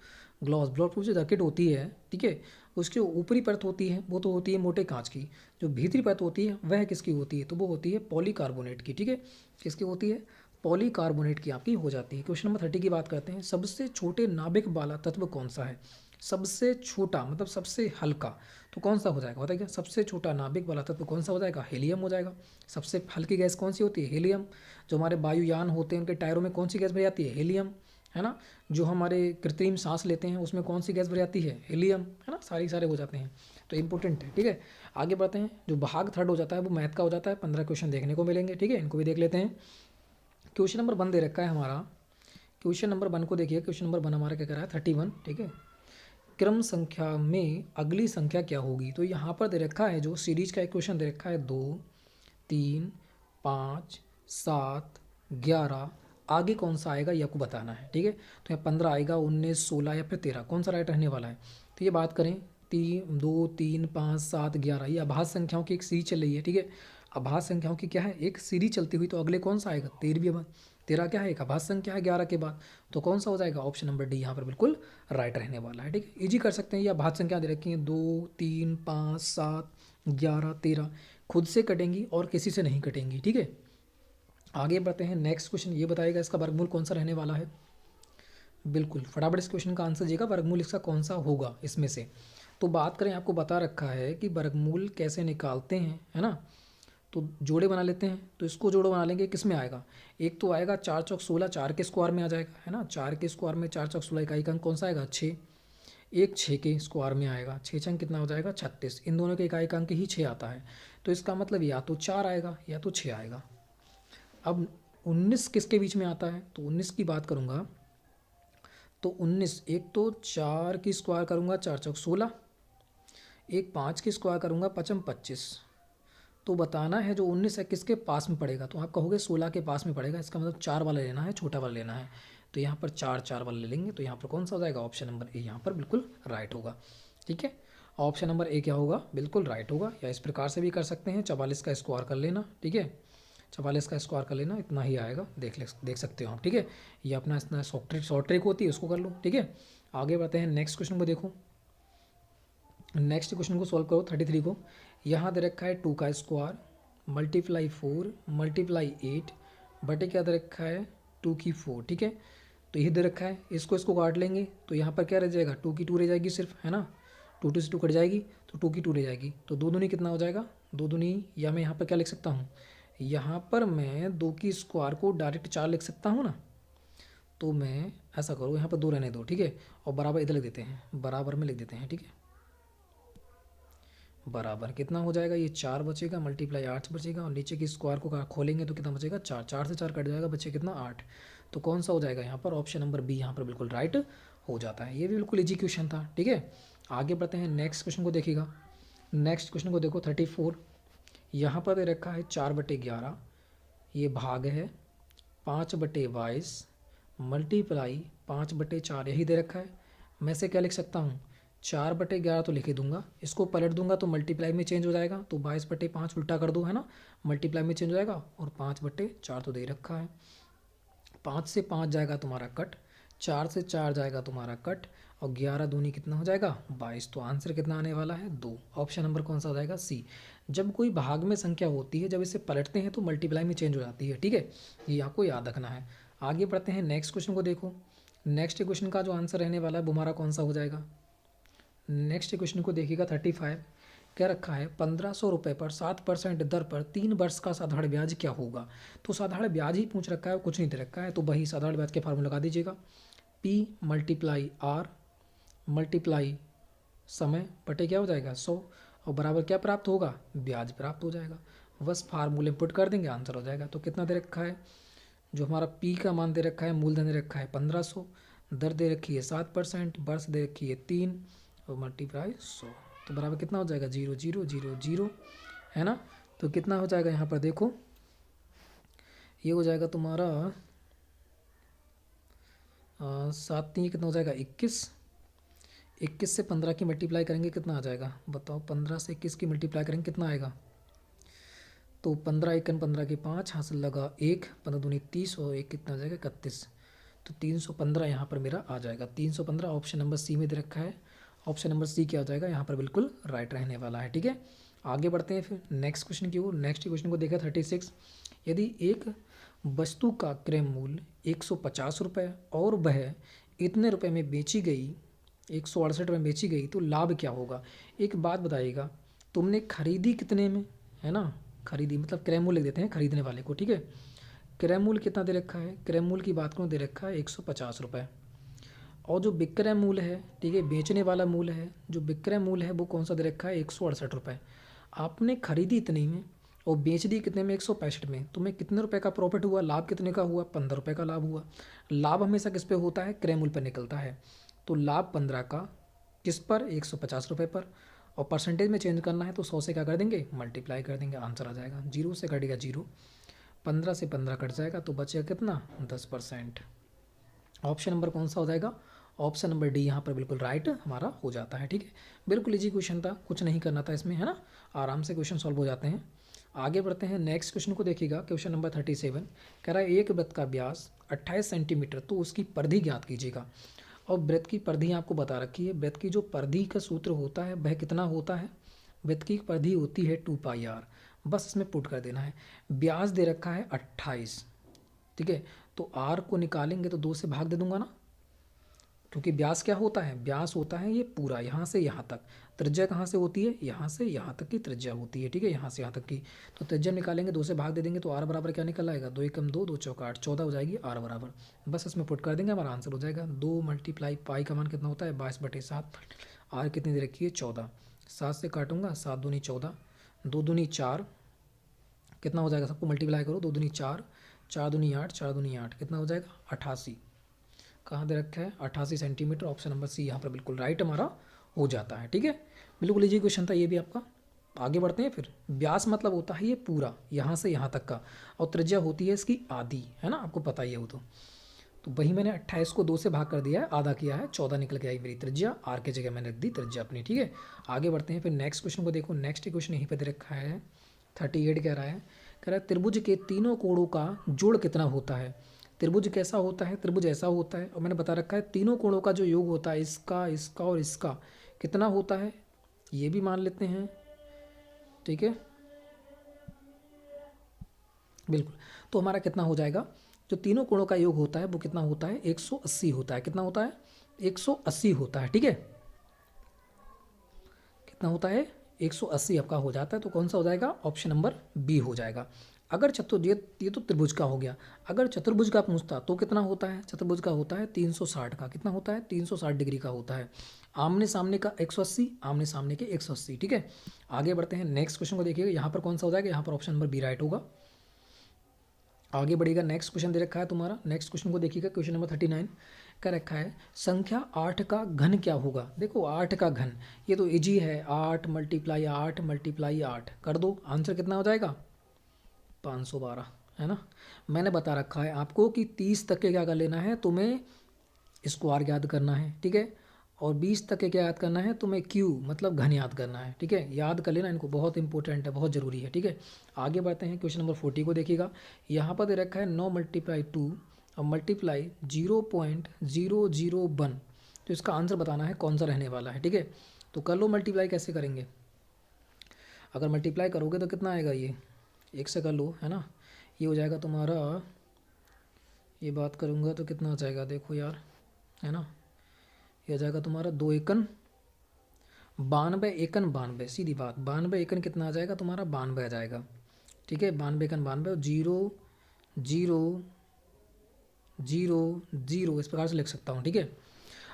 ग्लॉस प्रूफ जो जैकेट होती है, ठीक है, उसकी जो ऊपरी परत होती है वो तो होती है मोटे कांच की, जो भीतरी परत होती है वह किसकी होती है, तो वो होती है पॉलीकार्बोनेट की, ठीक है, किसकी होती है, पॉलीकार्बोनेट की आपकी हो जाती है। क्वेश्चन नंबर 30 की बात करते हैं, सबसे छोटे नाभिक वाला तत्व कौन सा है, सबसे छोटा मतलब सबसे हल्का, तो कौन सा हो जाएगा, बताइए क्या, सबसे छोटा नाभिक वाला तत्व कौन सा हो जाएगा, हीलियम हो जाएगा। सबसे हल्की गैस कौन सी होती है, हीलियम। जो हमारे वायुयान होते हैं उनके टायरों में कौन सी गैस भरी जाती है, हीलियम, है ना। जो हमारे कृत्रिम सांस लेते हैं उसमें कौन सी गैस भरी जाती है, हीलियम, है ना, सारे हो जाते हैं, तो इंपॉर्टेंट है, ठीक है। आगे बढ़ते हैं, जो भाग थर्ड हो जाता है वो मैथ का हो जाता है, 15 क्वेश्चन देखने को मिलेंगे, ठीक है, इनको भी देख लेते हैं। क्वेश्चन नंबर 1 दे रखा है हमारा, क्वेश्चन नंबर 1 को देखिए, क्वेश्चन नंबर 1 हमारा क्या कर रहा है, 31, ठीक है। क्रम संख्या में अगली संख्या क्या होगी, तो यहाँ पर दे रखा है जो सीरीज का एक क्वेश्चन दे रखा है 2, 3, 5, 7, 11, आगे कौन सा आएगा ये आपको बताना है, ठीक है। तो यहाँ 15 आएगा, 19, 16 या फिर 13, कौन सा राइट रहने वाला है। तो ये बात करें, 2, 3, 5, 7, 11, ये आभास संख्याओं की एक सीरीज चल रही है, ठीक है। आभास संख्याओं की क्या है, एक सीरीज चलती हुई, तो अगले कौन सा आएगा, 13वीं आभास, 13 क्या है, एक आभास संख्या है 11 के बाद, तो कौन सा हो जाएगा, ऑप्शन नंबर डी यहाँ पर बिल्कुल राइट रहने वाला है, ठीक है। इजी कर सकते हैं, ये आभास संख्या दे रखी है 2, 3, 5, 7, 11, 13, खुद से कटेंगी और किसी से नहीं कटेंगी, ठीक है। आगे बढ़ते हैं, नेक्स्ट क्वेश्चन ये बताएगा इसका वर्गमूल कौन सा रहने वाला है। बिल्कुल फटाफट इस क्वेश्चन का आंसर दीजिएगा, वर्गमूल इसका कौन सा होगा इसमें से। तो बात करें, आपको बता रखा है कि वर्गमूल कैसे निकालते हैं, है ना। तो जोड़े बना लेते हैं, तो इसको जोड़ो बना लेंगे, किस में आएगा, एक तो आएगा 4 चौक 16, 4 के स्क्वायर में आ जाएगा, है ना, 4 के स्क्वायर में 4 चौक 16 इकाई का अंक कौन सा आएगा, 6। एक 6 के स्क्वायर में आएगा, 6 छंग कितना हो जाएगा, 36, इन दोनों के इकाई का अंक ही 6 आता है, तो इसका मतलब या तो 4 आएगा या तो 6 आएगा। अब 19 किसके बीच में आता है, तो 19 की बात करूँगा, तो 19 एक तो 4 की स्क्वायर करूँगा 4 चौक 16, एक 5 की स्क्वायर करूँगा 5 25, तो बताना है जो 19 है किसके पास में पड़ेगा, तो आप कहोगे 16 के पास में पड़ेगा, इसका मतलब 4 वाला लेना है, छोटा वाला लेना है, तो यहाँ पर 4 4 वाला ले लेंगे, तो यहाँ पर कौन सा हो जाएगा, ऑप्शन नंबर ए यहाँ पर बिल्कुल राइट होगा, ठीक है। ऑप्शन नंबर ए क्या होगा, बिल्कुल राइट होगा। या इस प्रकार से भी कर सकते हैं, 44 का स्क्वायर कर लेना, ठीक है, 44 का स्क्वायर कर लेना, इतना ही आएगा, देख सकते हो आप, ठीक है। ये अपना इतना शॉर्ट ट्रिक होती है, उसको कर लो, ठीक है। आगे बढ़ते हैं, नेक्स्ट क्वेश्चन को देखो, नेक्स्ट क्वेश्चन को सॉल्व करो 33 को। यहाँ दे रखा है 2 का स्क्वायर मल्टीप्लाई 4 मल्टीप्लाई 8 बटे क्या दे रखा है 2 की 4, ठीक है। तो ये दे रखा है, इसको काट लेंगे, तो यहाँ पर क्या रह जाएगा, 2 की 2 रह जाएगी सिर्फ, है ना, 2 से 2 कट जाएगी, तो 2 की 2 रह जाएगी, तो 2 दूनी कितना हो जाएगा, 2 दूनी, या मैं यहाँ पर क्या लिख सकता हूँ, यहाँ पर मैं 2 की स्क्वायर को डायरेक्ट 4 लिख सकता हूँ ना, तो मैं ऐसा करूँ, यहाँ पर 2 रहने दो, ठीक है, और बराबर इधर लिख देते हैं, बराबर में लिख देते हैं, ठीक है। बराबर कितना हो जाएगा, ये 4 बचेगा मल्टीप्लाई 8 बचेगा, और नीचे की स्क्वायर को खोलेंगे तो कितना बचेगा, 4, 4 से 4 कट जाएगा, बचे कितना 8, तो कौन सा हो जाएगा यहाँ पर, ऑप्शन नंबर बी यहाँ पर बिल्कुल राइट हो जाता है। ये भी बिल्कुल इजी क्वेश्चन था, ठीक है। आगे बढ़ते हैं, नेक्स्ट क्वेश्चन को देखिएगा, नेक्स्ट क्वेश्चन को देखो 34, यहाँ पर दे रखा है 4/11, ये भाग है 5/22 मल्टीप्लाई 5/4, यही दे रखा है। मैं से क्या लिख सकता हूँ, 4/11 तो लिख ही दूंगा, इसको पलट दूंगा तो मल्टीप्लाई में चेंज हो जाएगा, तो 22/5 उल्टा कर दो, है ना, मल्टीप्लाई में चेंज हो जाएगा, और 5/4 तो दे रखा है, 5 से 5 जाएगा तुम्हारा कट, 4 से 4 जाएगा तुम्हारा कट, और 11 दूनी कितना हो जाएगा 22, तो आंसर कितना आने वाला है 2, ऑप्शन नंबर कौन सा हो जाएगा, सी। जब कोई भाग में संख्या होती है, जब इसे पलटते हैं तो मल्टीप्लाई में चेंज हो जाती है, ठीक है, ये आपको याद रखना है। आगे बढ़ते हैं, नेक्स्ट क्वेश्चन को देखो, नेक्स्ट क्वेश्चन का जो आंसर रहने वाला है वो हमारा कौन सा हो जाएगा। नेक्स्ट क्वेश्चन को देखिएगा 35, क्या रखा है 1500 रुपये पर 7% दर पर 3 वर्ष का साधारण ब्याज क्या होगा। तो साधारण ब्याज ही पूछ रखा है, कुछ नहीं दे रखा है, तो वही साधारण ब्याज के फार्मूला लगा दीजिएगा, P मल्टीप्लाई R मल्टीप्लाई समय बटे क्या हो जाएगा 100, और बराबर क्या प्राप्त होगा, ब्याज प्राप्त हो जाएगा। बस फार्मूले पुट कर देंगे, आंसर हो जाएगा। तो कितना दे रखा है, जो हमारा P का मान दे रखा है, मूलधन दे रखा है 1500, दर दे रखी है 7%, वर्ष दे रखी है 3, और मल्टीप्लाई 100, तो बराबर कितना हो जाएगा 0 0 0 0, है ना। तो कितना हो जाएगा यहाँ पर देखो, ये हो जाएगा तुम्हारा 7 3 कितना हो जाएगा 21, 21 से 15 की मल्टीप्लाई करेंगे कितना आ जाएगा, बताओ, 15 से 21 की मल्टीप्लाई करेंगे कितना आएगा, तो 15 1 15 के 5, हासिल लगा 1, 15 दूनी 30, और 1 कितना हो जाएगा 31, तो 315 यहाँ पर मेरा आ जाएगा। 315 ऑप्शन नंबर सी में दे रखा है। ऑप्शन नंबर सी क्या हो जाएगा यहाँ पर, बिल्कुल राइट रहने वाला है। ठीक है, आगे बढ़ते हैं फिर नेक्स्ट क्वेश्चन की ओर। नेक्स्ट क्वेश्चन को देखा 36। यदि एक वस्तु का क्रय मूल्य 150 रुपये और वह इतने रुपए में बेची गई, 168 रुपये में बेची गई, तो लाभ क्या होगा। एक बात बताइएगा, तुमने खरीदी कितने में, है ना, खरीदी मतलब क्रय मूल्य लिख देते हैं खरीदने वाले को। ठीक है, क्रय मूल्य कितना दे रखा है, क्रय मूल्य की बात करूँ दे रखा है 150 रुपये। और जो विक्रय मूल्य है, ठीक है, बेचने वाला मूल्य है, जो विक्रय मूल्य है वो कौन सा दे रखा है 168 रुपये। आपने खरीदी इतनी में और बेच दी कितने में, 165 में। तुम्हें कितने रुपए का प्रॉफिट हुआ, लाभ कितने का हुआ, 15 रुपये का लाभ हुआ। लाभ हमेशा किस पे होता है, क्रय मूल्य पर निकलता है। तो लाभ 15 का किस पर, 150 रुपये पर। और परसेंटेज में चेंज करना है तो 100 से क्या कर देंगे, मल्टीप्लाई कर देंगे, आंसर आ जाएगा। 0 से कटेगा 0, 15 से 15 कट जाएगा तो बचेगा कितना, 10%। ऑप्शन नंबर कौन सा हो जाएगा, ऑप्शन नंबर डी यहाँ पर बिल्कुल राइट हमारा हो जाता है। ठीक है, बिल्कुल इजी क्वेश्चन था, कुछ नहीं करना था इसमें, है ना, आराम से क्वेश्चन सॉल्व हो जाते हैं। आगे बढ़ते हैं नेक्स्ट क्वेश्चन को देखिएगा। क्वेश्चन नंबर 37 कह रहा है एक वृत्त का व्यास 28 सेंटीमीटर, तो उसकी परिधि ज्ञात कीजिएगा। और वृत्त की परिधि आपको बता रखी है। वृत्त की जो परिधि का सूत्र होता है वह कितना होता है, वृत्त की परिधि होती है 2πr। बस इसमें पुट कर देना है। व्यास दे रखा है 28, ठीक है, तो r को निकालेंगे तो 2 से भाग दे दूंगा ना, क्योंकि व्यास क्या होता है, व्यास होता है ये पूरा यहाँ से यहाँ तक। त्रिज्या कहाँ से होती है, यहाँ से यहाँ तक की त्रिज्या होती है। ठीक है, यहाँ से यहाँ तक की, तो त्रिज्या निकालेंगे 2 से भाग दे देंगे तो r बराबर क्या निकल आएगा, 2 एकम 2, 2 चौका 8, 14 हो जाएगी r बराबर। बस इसमें पुट कर देंगे, हमारा आंसर हो जाएगा 2 मल्टीप्लाई पाई का मान कितना होता है 22/7। r कितनी दे रखी है 14, 7 से काटूंगा 7 दूनी 14, 2 दूनी 4, कितना हो जाएगा, सबको मल्टीप्लाई करो, 2 दूनी 4, 4 दूनी 8, 4 दूनी 8, कितना हो जाएगा 88। कहाँ दे रखा है 88 सेंटीमीटर। ऑप्शन नंबर सी यहाँ पर बिल्कुल राइट हमारा हो जाता है। ठीक है, बिल्कुल इजी क्वेश्चन था ये भी आपका। आगे बढ़ते हैं फिर। व्यास मतलब होता है ये पूरा यहाँ से यहाँ तक का, और त्रिज्या होती है इसकी आधी, है ना, आपको पता ही है वो तो वही मैंने 28 को 2 से भाग कर दिया है, आधा किया है, 14 निकल के आई मेरी त्रिज्या। आर के जगह मैंने रख दी त्रिज्या अपनी। ठीक है, आगे बढ़ते हैं फिर नेक्स्ट क्वेश्चन को देखो। नेक्स्ट क्वेश्चन यहीं पर दे रखा है 38 कह रहा है त्रिभुज के तीनों कोणों का जोड़ कितना होता है। त्रिभुज कैसा होता है, त्रिभुज ऐसा होता है, और मैंने बता रखा है तीनों कोणों का जो योग होता है, इसका इसका और इसका कितना होता है, ये भी मान लेते हैं। ठीक है, बिल्कुल, तो हमारा कितना हो जाएगा, जो तीनों कोणों का योग होता है वो कितना होता है 180 होता है। कितना होता है 180 होता है। ठीक है, कितना होता है 180 आपका हो जाता है, तो कौन सा हो जाएगा, ऑप्शन नंबर बी हो जाएगा। अगर ये तो त्रिभुज का हो गया। अगर चतुर्भुज का पूछता तो कितना होता है, चतुर्भुज का होता है 360 का। कितना होता है 360 डिग्री का होता है। आमने सामने का 180, आमने सामने के 180। ठीक है, आगे बढ़ते हैं नेक्स्ट क्वेश्चन को देखिएगा। यहाँ पर कौन सा हो जाएगा, यहाँ पर ऑप्शन नंबर बी राइट होगा। आगे बढ़ेगा, नेक्स्ट क्वेश्चन दे रखा है तुम्हारा। नेक्स्ट क्वेश्चन को देखिएगा, क्वेश्चन नंबर 39 का रखा है संख्या 8 का घन क्या होगा। देखो 8 का घन, ये तो इजी है, 8 मल्टीप्लाई 8 मल्टीप्लाई 8 कर दो, आंसर कितना हो जाएगा 512, है ना। मैंने बता रखा है आपको कि 30 तक के क्या कर लेना है, तुम्हें स्क्वायर याद करना है। ठीक है, और 20 तक के क्या याद करना है, तुम्हें क्यू मतलब घन याद करना है। ठीक है, याद कर लेना इनको, बहुत इंपॉर्टेंट है, बहुत ज़रूरी है। ठीक है, आगे बढ़ते हैं क्वेश्चन नंबर 40 को देखिएगा। यहाँ पर दे रखा है 9 मल्टीप्लाई 2 और मल्टीप्लाई 0.001, तो इसका आंसर बताना है कौन सा रहने वाला है। ठीक है, तो कर लो मल्टीप्लाई, कैसे करेंगे, अगर मल्टीप्लाई करोगे तो कितना आएगा, ये 1 से कर लो, है ना, ये हो जाएगा तुम्हारा, ये बात करूँगा तो कितना आ जाएगा, देखो यार, है ना, ये हो जाएगा तुम्हारा 2 एकन 92 एकन 92, सीधी बात, 92 एकन कितना आ जाएगा तुम्हारा 92 आ जाएगा। ठीक है, 92 एकन 92 और 0.000 इस प्रकार से लिख सकता हूँ। ठीक है,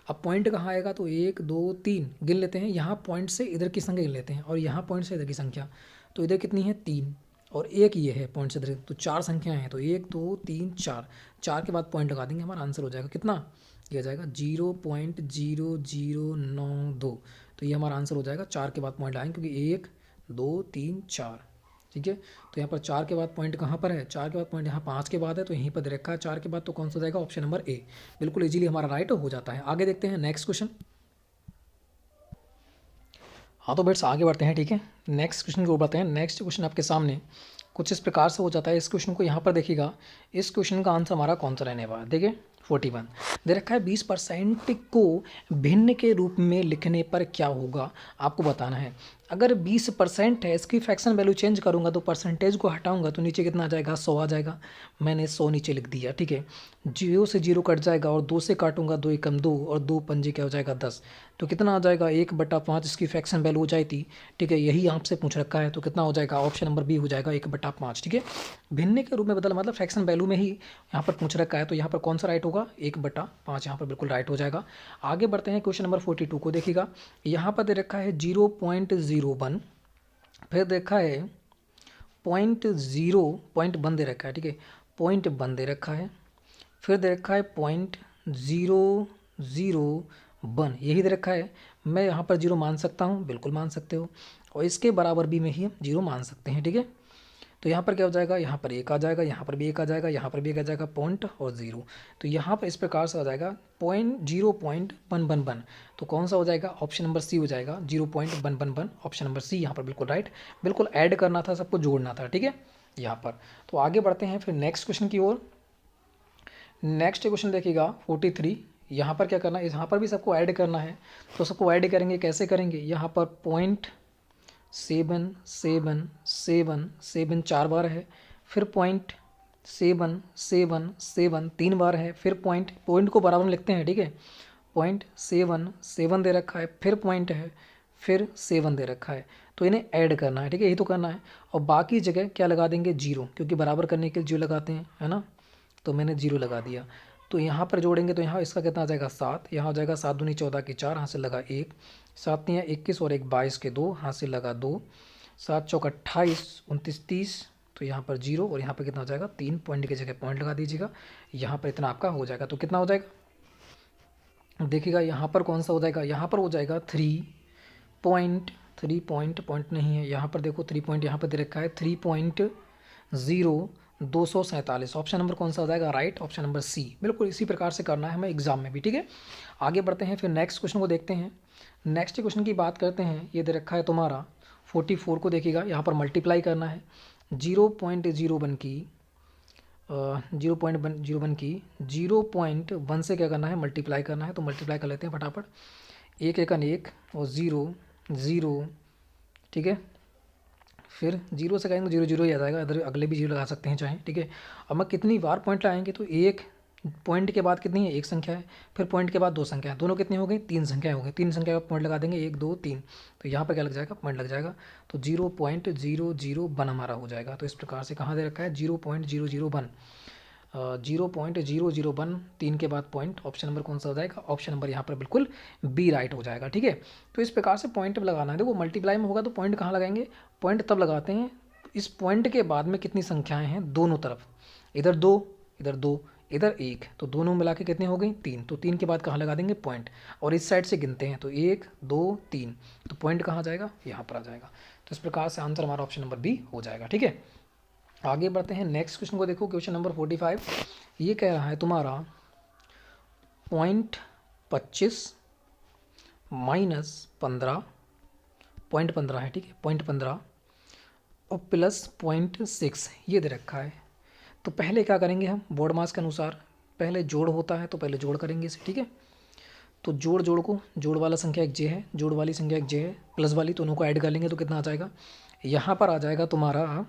अब पॉइंट कहाँ आएगा, तो 1 2 3 गिन लेते हैं, यहाँ पॉइंट से इधर की संख्या गिन लेते हैं, और यहाँ पॉइंट से इधर की संख्या, तो इधर कितनी है 3 और 1 ये है पॉइंट से इधर, तो 4 संख्याएं हैं, तो 1 2 3 4, 4 के बाद पॉइंट लगा देंगे, हमारा आंसर हो जाएगा कितना, ये हो जाएगा 0.0092, तो ये हमारा आंसर हो जाएगा। 4 के बाद पॉइंट आएंगे क्योंकि 1 2 3 4। ठीक है, तो यहाँ पर 4 के बाद पॉइंट कहाँ पर है, 4 के बाद पॉइंट यहाँ 5 के बाद है, तो यहीं पर दे रखा है 4 के बाद, तो कौन सा हो जाएगा, ऑप्शन नंबर ए, बिल्कुल इजीली हमारा राइट हो जाता है। आगे देखते हैं नेक्स्ट क्वेश्चन। हाँ तो बेट्स आगे बढ़ते हैं। ठीक है, नेक्स्ट क्वेश्चन को बढ़ते हैं। नेक्स्ट क्वेश्चन आपके सामने कुछ इस प्रकार से हो जाता है। इस क्वेश्चन को यहाँ पर देखिएगा, इस क्वेश्चन का आंसर हमारा कौन सा रहने वाला है। देखिए 41 दे रखा है 20% को भिन्न के रूप में लिखने पर क्या होगा, आपको बताना है। अगर 20% है, इसकी फ्रैक्शन वैल्यू चेंज करूंगा तो परसेंटेज को हटाऊंगा तो नीचे कितना आ जाएगा, 100 आ जाएगा। मैंने 100 नीचे लिख दिया, ठीक है। 0 से 0 कट जाएगा और 2 से काटूंगा, 2 एकम 2 और 2 पंजे क्या हो जाएगा 10, तो कितना आ जाएगा 1/5 इसकी फ्रैक्शन वैल्यू हो जाती, ठीक है। यही आपसे पूछ रखा है, तो कितना हो जाएगा, ऑप्शन नंबर बी हो जाएगा 1/5, ठीक है। भिन्न के रूप में बदल मतलब फ्रैक्शन वैल्यू में ही यहाँ पर पूछ रखा है, तो यहाँ पर कौन सा राइट होगा, 1/5 यहाँ पर बिल्कुल राइट हो जाएगा। आगे बढ़ते हैं, क्वेश्चन नंबर 42 को देखिएगा। यहाँ पर दे रखा है 0.01, फिर देखा है 0.1 दे रखा है, ठीक है, 0.1 दे रखा है, फिर दे रखा है 0.001, यही दे रखा है। मैं यहाँ पर 0 मान सकता हूँ, बिल्कुल मान सकते हो, और इसके बराबर भी में ही हम 0 मान सकते हैं, ठीक है। तो यहाँ पर क्या हो जाएगा, यहाँ पर 1 आ जाएगा, यहाँ पर भी 1 आ जाएगा, यहाँ पर भी 1 आ जाएगा, पॉइंट और 0, तो यहाँ पर इस प्रकार से आ जाएगा 0.111, तो कौन सा हो जाएगा, ऑप्शन नंबर सी हो जाएगा 0.111, ऑप्शन नंबर सी यहाँ पर बिल्कुल राइट। बिल्कुल ऐड करना था, सबको जोड़ना था, ठीक है यहाँ पर। तो आगे बढ़ते हैं फिर नेक्स्ट क्वेश्चन की ओर। नेक्स्ट क्वेश्चन देखिएगा 43। यहाँ पर क्या करना है, यहाँ पर भी सबको ऐड करना है, तो सबको ऐड करेंगे, कैसे करेंगे, यहाँ पर 0.77777 4 बार है, फिर 0.777 3 बार है, फिर पॉइंट को बराबर में लिखते हैं, ठीक है। 0.77 दे रखा है, फिर पॉइंट है, फिर 7 दे रखा है, तो इन्हें ऐड करना है, ठीक है, यही तो करना है। और बाकी जगह क्या लगा देंगे, 0, क्योंकि बराबर करने के लिए 0 लगाते हैं, है ना, तो मैंने 0 लगा दिया। तो यहाँ पर जोड़ेंगे तो यहाँ इसका कितना आ जाएगा 7, यहाँ हो जाएगा 7 दूनी 14 की 4, यहाँ से लगा 1, 7 तियाँ 21 और 1 22 के 2, यहाँ से लगा 2, 7 चौक 28 29 30, तो यहाँ पर 0 और यहाँ पर कितना हो जाएगा 3, पॉइंट की जगह पॉइंट लगा दीजिएगा, यहाँ पर इतना आपका हो जाएगा। तो कितना हो जाएगा, देखिएगा यहाँ पर कौन सा हो जाएगा, यहाँ पर हो जाएगा 3 पॉइंट नहीं है, यहाँ पर देखो 3 पॉइंट यहाँ पर दे रखा है 3.0247, ऑप्शन नंबर कौन सा हो जाएगा, राइट, ऑप्शन नंबर सी। बिल्कुल इसी प्रकार से करना है हमें एग्जाम में भी, ठीक है। आगे बढ़ते हैं, फिर नेक्स्ट क्वेश्चन को देखते हैं। नेक्स्ट क्वेश्चन की बात करते हैं, ये दे रखा है तुम्हारा 44 को देखिएगा, यहाँ पर मल्टीप्लाई करना है 0.01 की 0.1 से क्या करना है, मल्टीप्लाई करना है, तो मल्टीप्लाई कर लेते हैं फटाफट, 1 एकन 1 और 0 0, ठीक है। फिर 0 से कहेंगे 0 0 ही आ जाएगा, इधर अगले भी 0 लगा सकते हैं चाहे, ठीक है। अब मैं कितनी बार पॉइंट लगाएंगे, तो एक पॉइंट के बाद कितनी है, एक संख्या है, फिर पॉइंट के बाद 2 संख्या है, दोनों कितनी हो गई, 3 संख्या हो गई, 3 संख्या का पॉइंट लगा देंगे 1 2 3, तो यहाँ पर क्या लग जाएगा, पॉइंट लग जाएगा, तो 0.001 हमारा हो जाएगा। तो इस प्रकार से कहाँ दे रखा है 0.001, 0.001, 3 के बाद पॉइंट, ऑप्शन नंबर कौन सा हो जाएगा, ऑप्शन नंबर यहाँ पर बिल्कुल बी राइट हो जाएगा, ठीक है। तो इस प्रकार से पॉइंट लगाना है, देखो मल्टीप्लाई में होगा तो पॉइंट कहाँ लगाएंगे, पॉइंट तब लगाते हैं इस पॉइंट के बाद में कितनी संख्याएं हैं दोनों तरफ, इधर 2 इधर 2 इधर 1, तो दोनों मिला के कितनी हो गई 3, तो 3 के बाद कहाँ लगा देंगे पॉइंट, और इस साइड से गिनते हैं तो 1 2 3, तो पॉइंट कहाँ जाएगा, यहाँ पर आ जाएगा। तो इस प्रकार से आंसर हमारा ऑप्शन नंबर बी हो जाएगा, ठीक है। आगे बढ़ते हैं, नेक्स्ट क्वेश्चन को देखो, क्वेश्चन नंबर 45। ये कह रहा है तुम्हारा 0.25 -15, 0.15 है, ठीक है, 0.15 और प्लस 0.6 ये दे रखा है। तो पहले क्या करेंगे हम, बोर्ड मास के अनुसार पहले जोड़ होता है, तो पहले जोड़ करेंगे इसे, ठीक है। तो जोड़ को, जोड़ वाला संख्या एक जे है, जोड़ वाली संख्या एक जे है, प्लस वाली, दोनों को ऐड कर लेंगे तो कितना आ जाएगा, यहाँ पर आ जाएगा तुम्हारा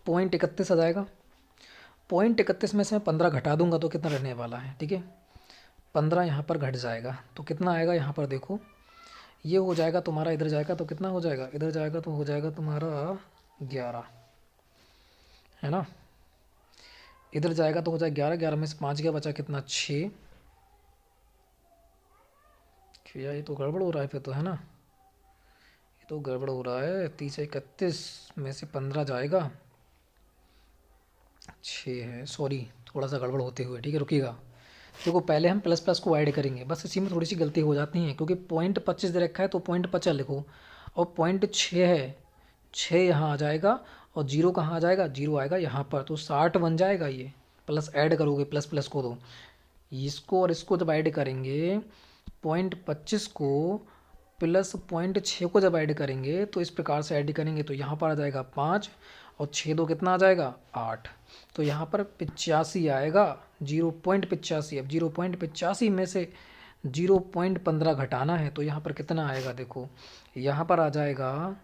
0.31 आ जाएगा। 0.31 में से मैं 15 घटा दूंगा तो कितना रहने वाला है, ठीक है, 15 यहाँ पर घट जाएगा, तो कितना आएगा, यहाँ पर देखो ये हो जाएगा तुम्हारा, इधर जाएगा तो कितना हो जाएगा, इधर जाएगा तो हो जाएगा तुम्हारा 11, है ना, इधर जाएगा तो हो जाएगा 11, 11 में से 5 गया, बचा कितना 6, क्या ये तो गड़बड़ हो रहा है फिर तो, है ना, ये तो गड़बड़ हो रहा है, 30 31 में से 15 जाएगा, 6 है, सॉरी थोड़ा सा गड़बड़ होते हुए, ठीक है, रुकिएगा। देखो पहले हम प्लस प्लस को ऐड करेंगे, बस इसी में थोड़ी सी गलती हो जाती है, क्योंकि 0.25 दे रखा है तो 0.50 लिखो, और 0.6 है, 6 यहाँ आ जाएगा, और 0 कहाँ आ जाएगा, 0 आएगा यहाँ पर, तो 60 बन जाएगा ये, प्लस ऐड करोगे प्लस प्लस को, तो इसको और इसको जब ऐड करेंगे 0.25 को प्लस 0.6 को जब ऐड करेंगे तो इस प्रकार से ऐड करेंगे तो यहाँ पर आ जाएगा 5, और 6 दो कितना आ जाएगा 8। तो यहाँ पर 85 आएगा, 0.85। अब 0.85 में से 0.15 घटाना है तो यहाँ पर कितना आएगा, देखो यहाँ पर आ जाएगा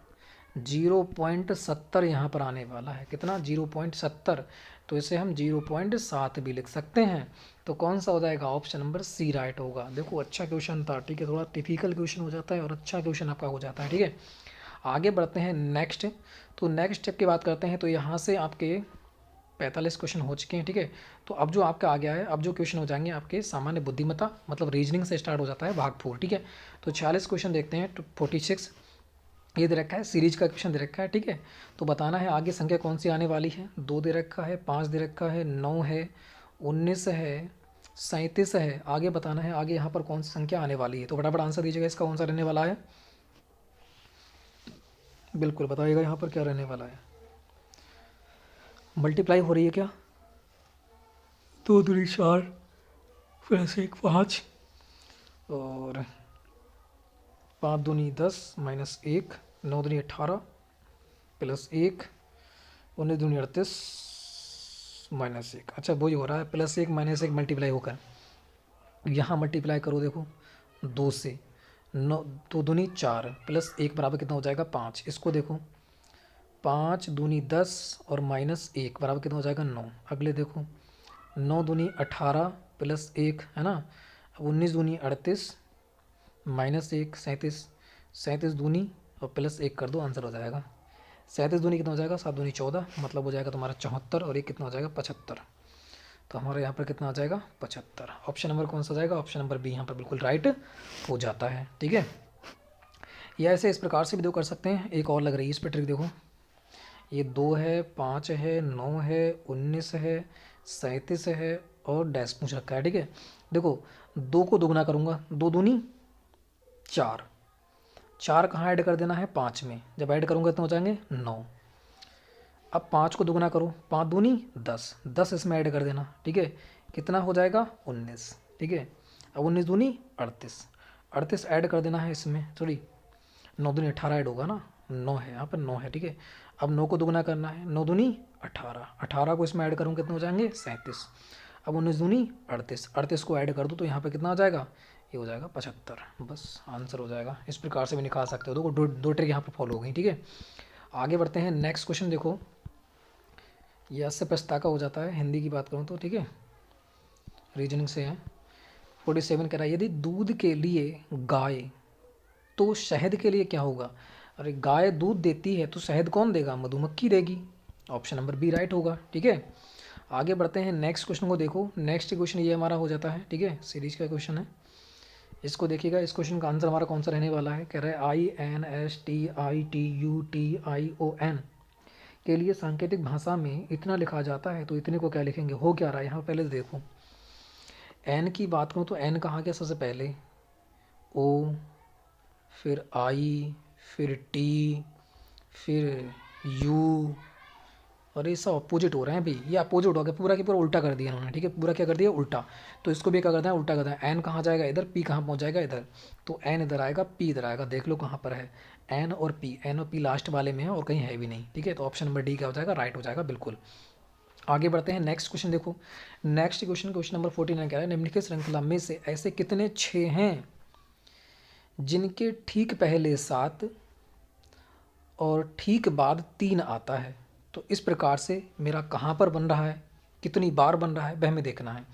0.70, यहाँ पर आने वाला है कितना 0.70। तो इसे हम 0.7 भी लिख सकते हैं। तो कौन सा हो जाएगा, ऑप्शन नंबर सी राइट होगा। देखो अच्छा क्वेश्चन था, ठीक है, थोड़ा टिपिकल क्वेश्चन हो जाता है और अच्छा क्वेश्चन आपका हो जाता है, ठीक है। आगे बढ़ते हैं नेक्स्ट। तो नेक्स्ट स्टेप की बात करते हैं। तो यहाँ से आपके 45 क्वेश्चन हो चुके हैं, ठीक है। तो अब जो आपका आ गया है, अब जो क्वेश्चन हो जाएंगे आपके सामान्य बुद्धिमत्ता मतलब रीजनिंग से स्टार्ट हो जाता है भाग 4, ठीक है। तो 46 क्वेश्चन देखते हैं। तो 46 ये दे रखा है, सीरीज का क्वेश्चन दे रखा है, ठीक है। तो बताना है आगे संख्या कौन सी आने वाली है। 2 दे रखा है, 5 दे रखा है, 9 है, 19 है, 37 है। आगे बताना है आगे यहाँ पर कौन सी संख्या आने वाली है। तो फटाफट आंसर दीजिएगा, इसका कौन सा रहने वाला है, बिल्कुल बताइएगा यहाँ पर क्या रहने वाला है। मल्टीप्लाई हो रही है क्या, 2 दूनी 4 प्लस 1 5 और 5 दूनी 10 माइनस 1, 9 दूनी 18 प्लस 1, 19 दूनी 38 माइनस 1। अच्छा वही हो रहा है, प्लस 1 माइनस 1 मल्टीप्लाई होकर यहाँ मल्टीप्लाई करो, देखो 2 से 9, 2 दूनी 4 प्लस 1 बराबर कितना हो जाएगा 5। इसको देखो 5 दूनी 10 और माइनस 1 बराबर कितना हो जाएगा 9। अगले देखो 9 दूनी 18 प्लस 1 है ना। अब 19 दूनी 38 माइनस 1 37, 37 दूनी और प्लस 1 कर दो, आंसर हो जाएगा 37 दूनी कितना हो जाएगा 7 दूनी 14, मतलब हो जाएगा तुम्हारा 74 और ये कितना हो जाएगा 75। तो हमारे यहाँ पर कितना आ जाएगा 75। ऑप्शन नंबर कौन सा जाएगा, ऑप्शन नंबर बी यहाँ पर बिल्कुल राइट हो जाता है, ठीक है। या ऐसे इस प्रकार से भी दो कर सकते हैं। एक और लग रही है इस पर ट्रिक, देखो ये 2 है, 5 है, 9 है, 19 है, 37 है और डैश पूछ रखा है, ठीक है। देखो 2 को दोगुना करूँगा, 2 दूनी 4, 4 कहाँ ऐड कर देना है 5 में, जब ऐड करूँगा कितने हो जाएंगे 9। अब 5 को दोगुना करो, 5 दूनी 10, 10 इसमें ऐड कर देना, ठीक है, कितना हो जाएगा 19, ठीक है। अब 19 दूनी 38, 38 ऐड कर देना है इसमें, सॉरी 9 दूनी 18 ऐड होगा ना, 9 है यहाँ पर 9 है, ठीक है। अब 9 को दोगुना करना है, 9 दूनी 18, 18 को इसमें ऐड करूँ कितने हो जाएंगे 37। अब 19 दूनी 38, 38 को ऐड कर दो तो यहाँ पर कितना आ जाएगा, ये हो जाएगा 75। बस आंसर हो जाएगा। इस प्रकार से भी निकाल सकते हो, देखो दो ट्रिक यहाँ पर फॉलो हो गई, ठीक है। आगे बढ़ते हैं नेक्स्ट क्वेश्चन। देखो ये इससे प्रश्न का हो जाता है, हिंदी की बात करूँ तो, ठीक है, रीजनिंग से है। 47 कह रहा है यदि दूध के लिए गाय तो शहद के लिए क्या होगा। अरे गाय दूध देती है तो शहद कौन देगा, मधुमक्खी देगी। ऑप्शन नंबर बी राइट होगा, ठीक है। आगे बढ़ते हैं नेक्स्ट क्वेश्चन को। देखो नेक्स्ट क्वेश्चन ये हमारा हो जाता है, ठीक है, सीरीज का क्वेश्चन है। इसको देखिएगा, इस क्वेश्चन का आंसर हमारा कौन सा रहने वाला है। कह रहा है INSTITUTION के लिए सांकेतिक भाषा में इतना लिखा जाता है, तो इतने को क्या लिखेंगे, हो क्या रहा है यहाँ पहले देखो। एन की बात करूँ तो एन कहाँ गया सबसे पहले, ओ, फिर आई, फिर टी, फिर यू, और ये सब अपोजिट हो रहे हैं भाई, ये अपोजिट हो गया, पूरा की पूरा उल्टा कर दिया इन्होंने, ठीक है, पूरा क्या कर दिया उल्टा। तो इसको भी क्या करते हैं उल्टा करते हैं। एन कहाँ जाएगा इधर, पी कहाँ पहुँच जाएगा इधर, तो एन इधर आएगा, पी इधर आएगा, देख लो कहाँ पर है एन और पी, एन और पी लास्ट वाले में है और कहीं है भी नहीं, ठीक है। तो ऑप्शन नंबर डी क्या हो जाएगा, राइट हो जाएगा बिल्कुल। आगे बढ़ते हैं नेक्स्ट क्वेश्चन। देखो नेक्स्ट क्वेश्चन नंबर 49 कह रहा है निम्नलिखित श्रृंखला में से ऐसे कितने 6 हैं जिनके ठीक पहले 7 और ठीक बाद 3 आता है। तो इस प्रकार से मेरा कहाँ पर बन रहा है, कितनी बार बन रहा है वह हमें देखना है।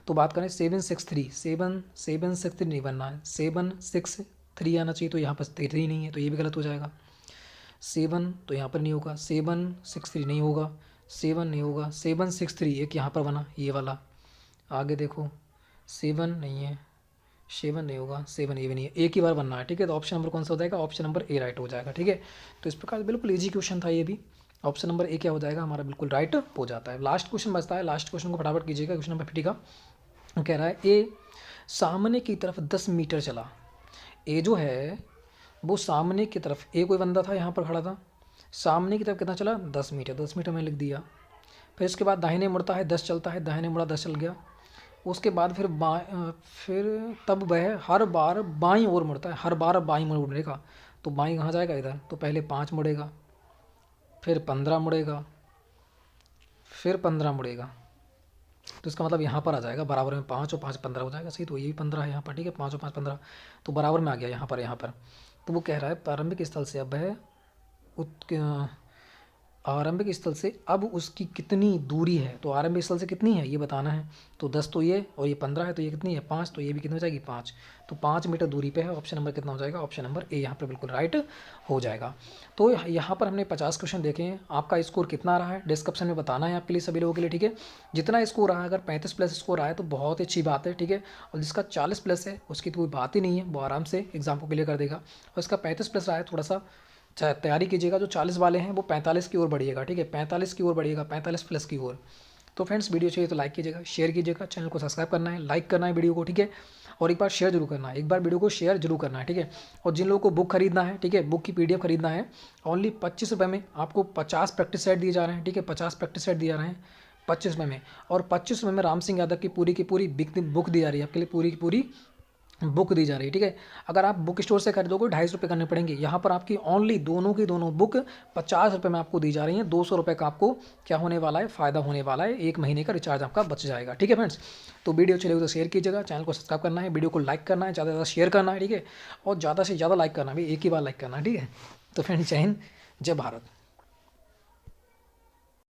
तो बात करें 763, 763 नहीं बनना है, 763 आना चाहिए, तो यहाँ पर 3 नहीं है तो ये भी गलत हो जाएगा। 7 तो यहाँ पर नहीं होगा, 763 नहीं होगा, 7 नहीं होगा, 763 एक यहाँ पर बना ये वाला। आगे देखो 7 नहीं है, 7 नहीं होगा, 7 ये भी नहीं है, एक ही बार बनना है, ठीक है। तो ऑप्शन नंबर कौन सा हो जाएगा, ऑप्शन नंबर ए राइट हो जाएगा, ठीक है। तो इस प्रकार बिल्कुल इजी क्वेश्चन था ये भी, ऑप्शन नंबर ए क्या हो जाएगा हमारा बिल्कुल राइट हो जाता है। लास्ट क्वेश्चन बचता है, लास्ट क्वेश्चन को फटाफट कीजिएगा। क्वेश्चन नंबर 50 का कह रहा है ए सामने की तरफ 10 मीटर चला। ए जो है वो सामने की तरफ, ए कोई बंदा था यहाँ पर खड़ा था, सामने की तरफ कितना चला 10 मीटर, 10 मीटर मैंने लिख दिया। फिर इसके बाद दाहिने मुड़ता है 10 चलता है, दाहिने मुड़ा 10 चल गया। उसके बाद फिर तब वह हर बार बाईं ओर मुड़ता है, हर बार बाईं मुड़ेगा, तो बाईं कहाँ जाएगा इधर, तो पहले 5 मुड़ेगा, फिर 15 मुड़ेगा, फिर 15 मुड़ेगा, तो इसका मतलब यहाँ पर आ जाएगा बराबर में 5 और 5 15 हो जाएगा। सही, तो ये भी 15 है यहाँ पर, ठीक है, 5 और 5 15, तो बराबर में आ गया यहाँ पर। तो वो कह रहा है प्रारंभिक स्थल से अब है आरंभिक स्थल से अब उसकी कितनी दूरी है, तो आरंभिक स्थल से कितनी है ये बताना है। तो 10 तो ये, और ये 15 है, तो ये कितनी है 5, तो ये भी कितनी हो जाएगी 5, तो 5 मीटर दूरी पे है। ऑप्शन नंबर कितना हो जाएगा, ऑप्शन नंबर ए यहाँ पर बिल्कुल राइट हो जाएगा। तो यहाँ पर हमने 50 क्वेश्चन देखे हैं। आपका स्कोर कितना रहा है डिस्क्रिप्शन में बताना है आपके लिए, सभी लोगों के लिए, ठीक है। जितना स्कोर रहा है, अगर 35 प्लस स्कोर आया तो बहुत ही अच्छी बात है, ठीक है। और जिसका 40 प्लस है उसकी तो कोई बात ही नहीं है, वो आराम से एग्जाम को क्लियर कर देगा। और इसका 35 प्लस रहा है, थोड़ा सा तैयारी कीजिएगा। जो 40 वाले हैं वो 45 की ओर बढ़िएगा, ठीक है, 45 की ओर बढ़िएगा, 45 प्लस की ओर। तो फ्रेंड्स वीडियो चाहिए तो लाइक कीजिएगा, शेयर कीजिएगा, चैनल को सब्सक्राइब करना है, लाइक करना है वीडियो को, ठीक है। और एक बार शेयर जरूर करना है, एक बार वीडियो को शेयर जरूर करना है, ठीक है। और जिन लोगों को बुक खरीदना है, ठीक है, बुक की PDF खरीदना है, ओनली 25 रुपये में आपको 50 प्रैक्टिस सेट दिए जा रहे हैं, ठीक है, 50 प्रैक्टिस सेट दिए जा रहे हैं 25 रुपये में। और 25 रुपये में राम सिंह यादव की पूरी बुक दी जा रही है आपके लिए, पूरी की पूरी बुक दी जा रही है, ठीक है। अगर आप बुक स्टोर से खरीदोगे 250 रुपये करने पड़ेंगे, यहाँ पर आपकी ओनली दोनों की दोनों बुक 50 रुपये में आपको दी जा रही हैं। 200 रुपये का आपको क्या होने वाला है, फ़ायदा होने वाला है, 1 महीने का रिचार्ज आपका बच जाएगा, ठीक है फ्रेंड्स। तो वीडियो चलेगी तो शेयर कीजिएगा, चैनल को सब्सक्राइब करना है, वीडियो को लाइक करना है, ज़्यादा से ज़्यादा शेयर करना है, ठीक है। और ज़्यादा से ज़्यादा लाइक करना है, एक ही बार लाइक करना है, ठीक है। तो फ्रेंड्स जय हिंद, जय भारत।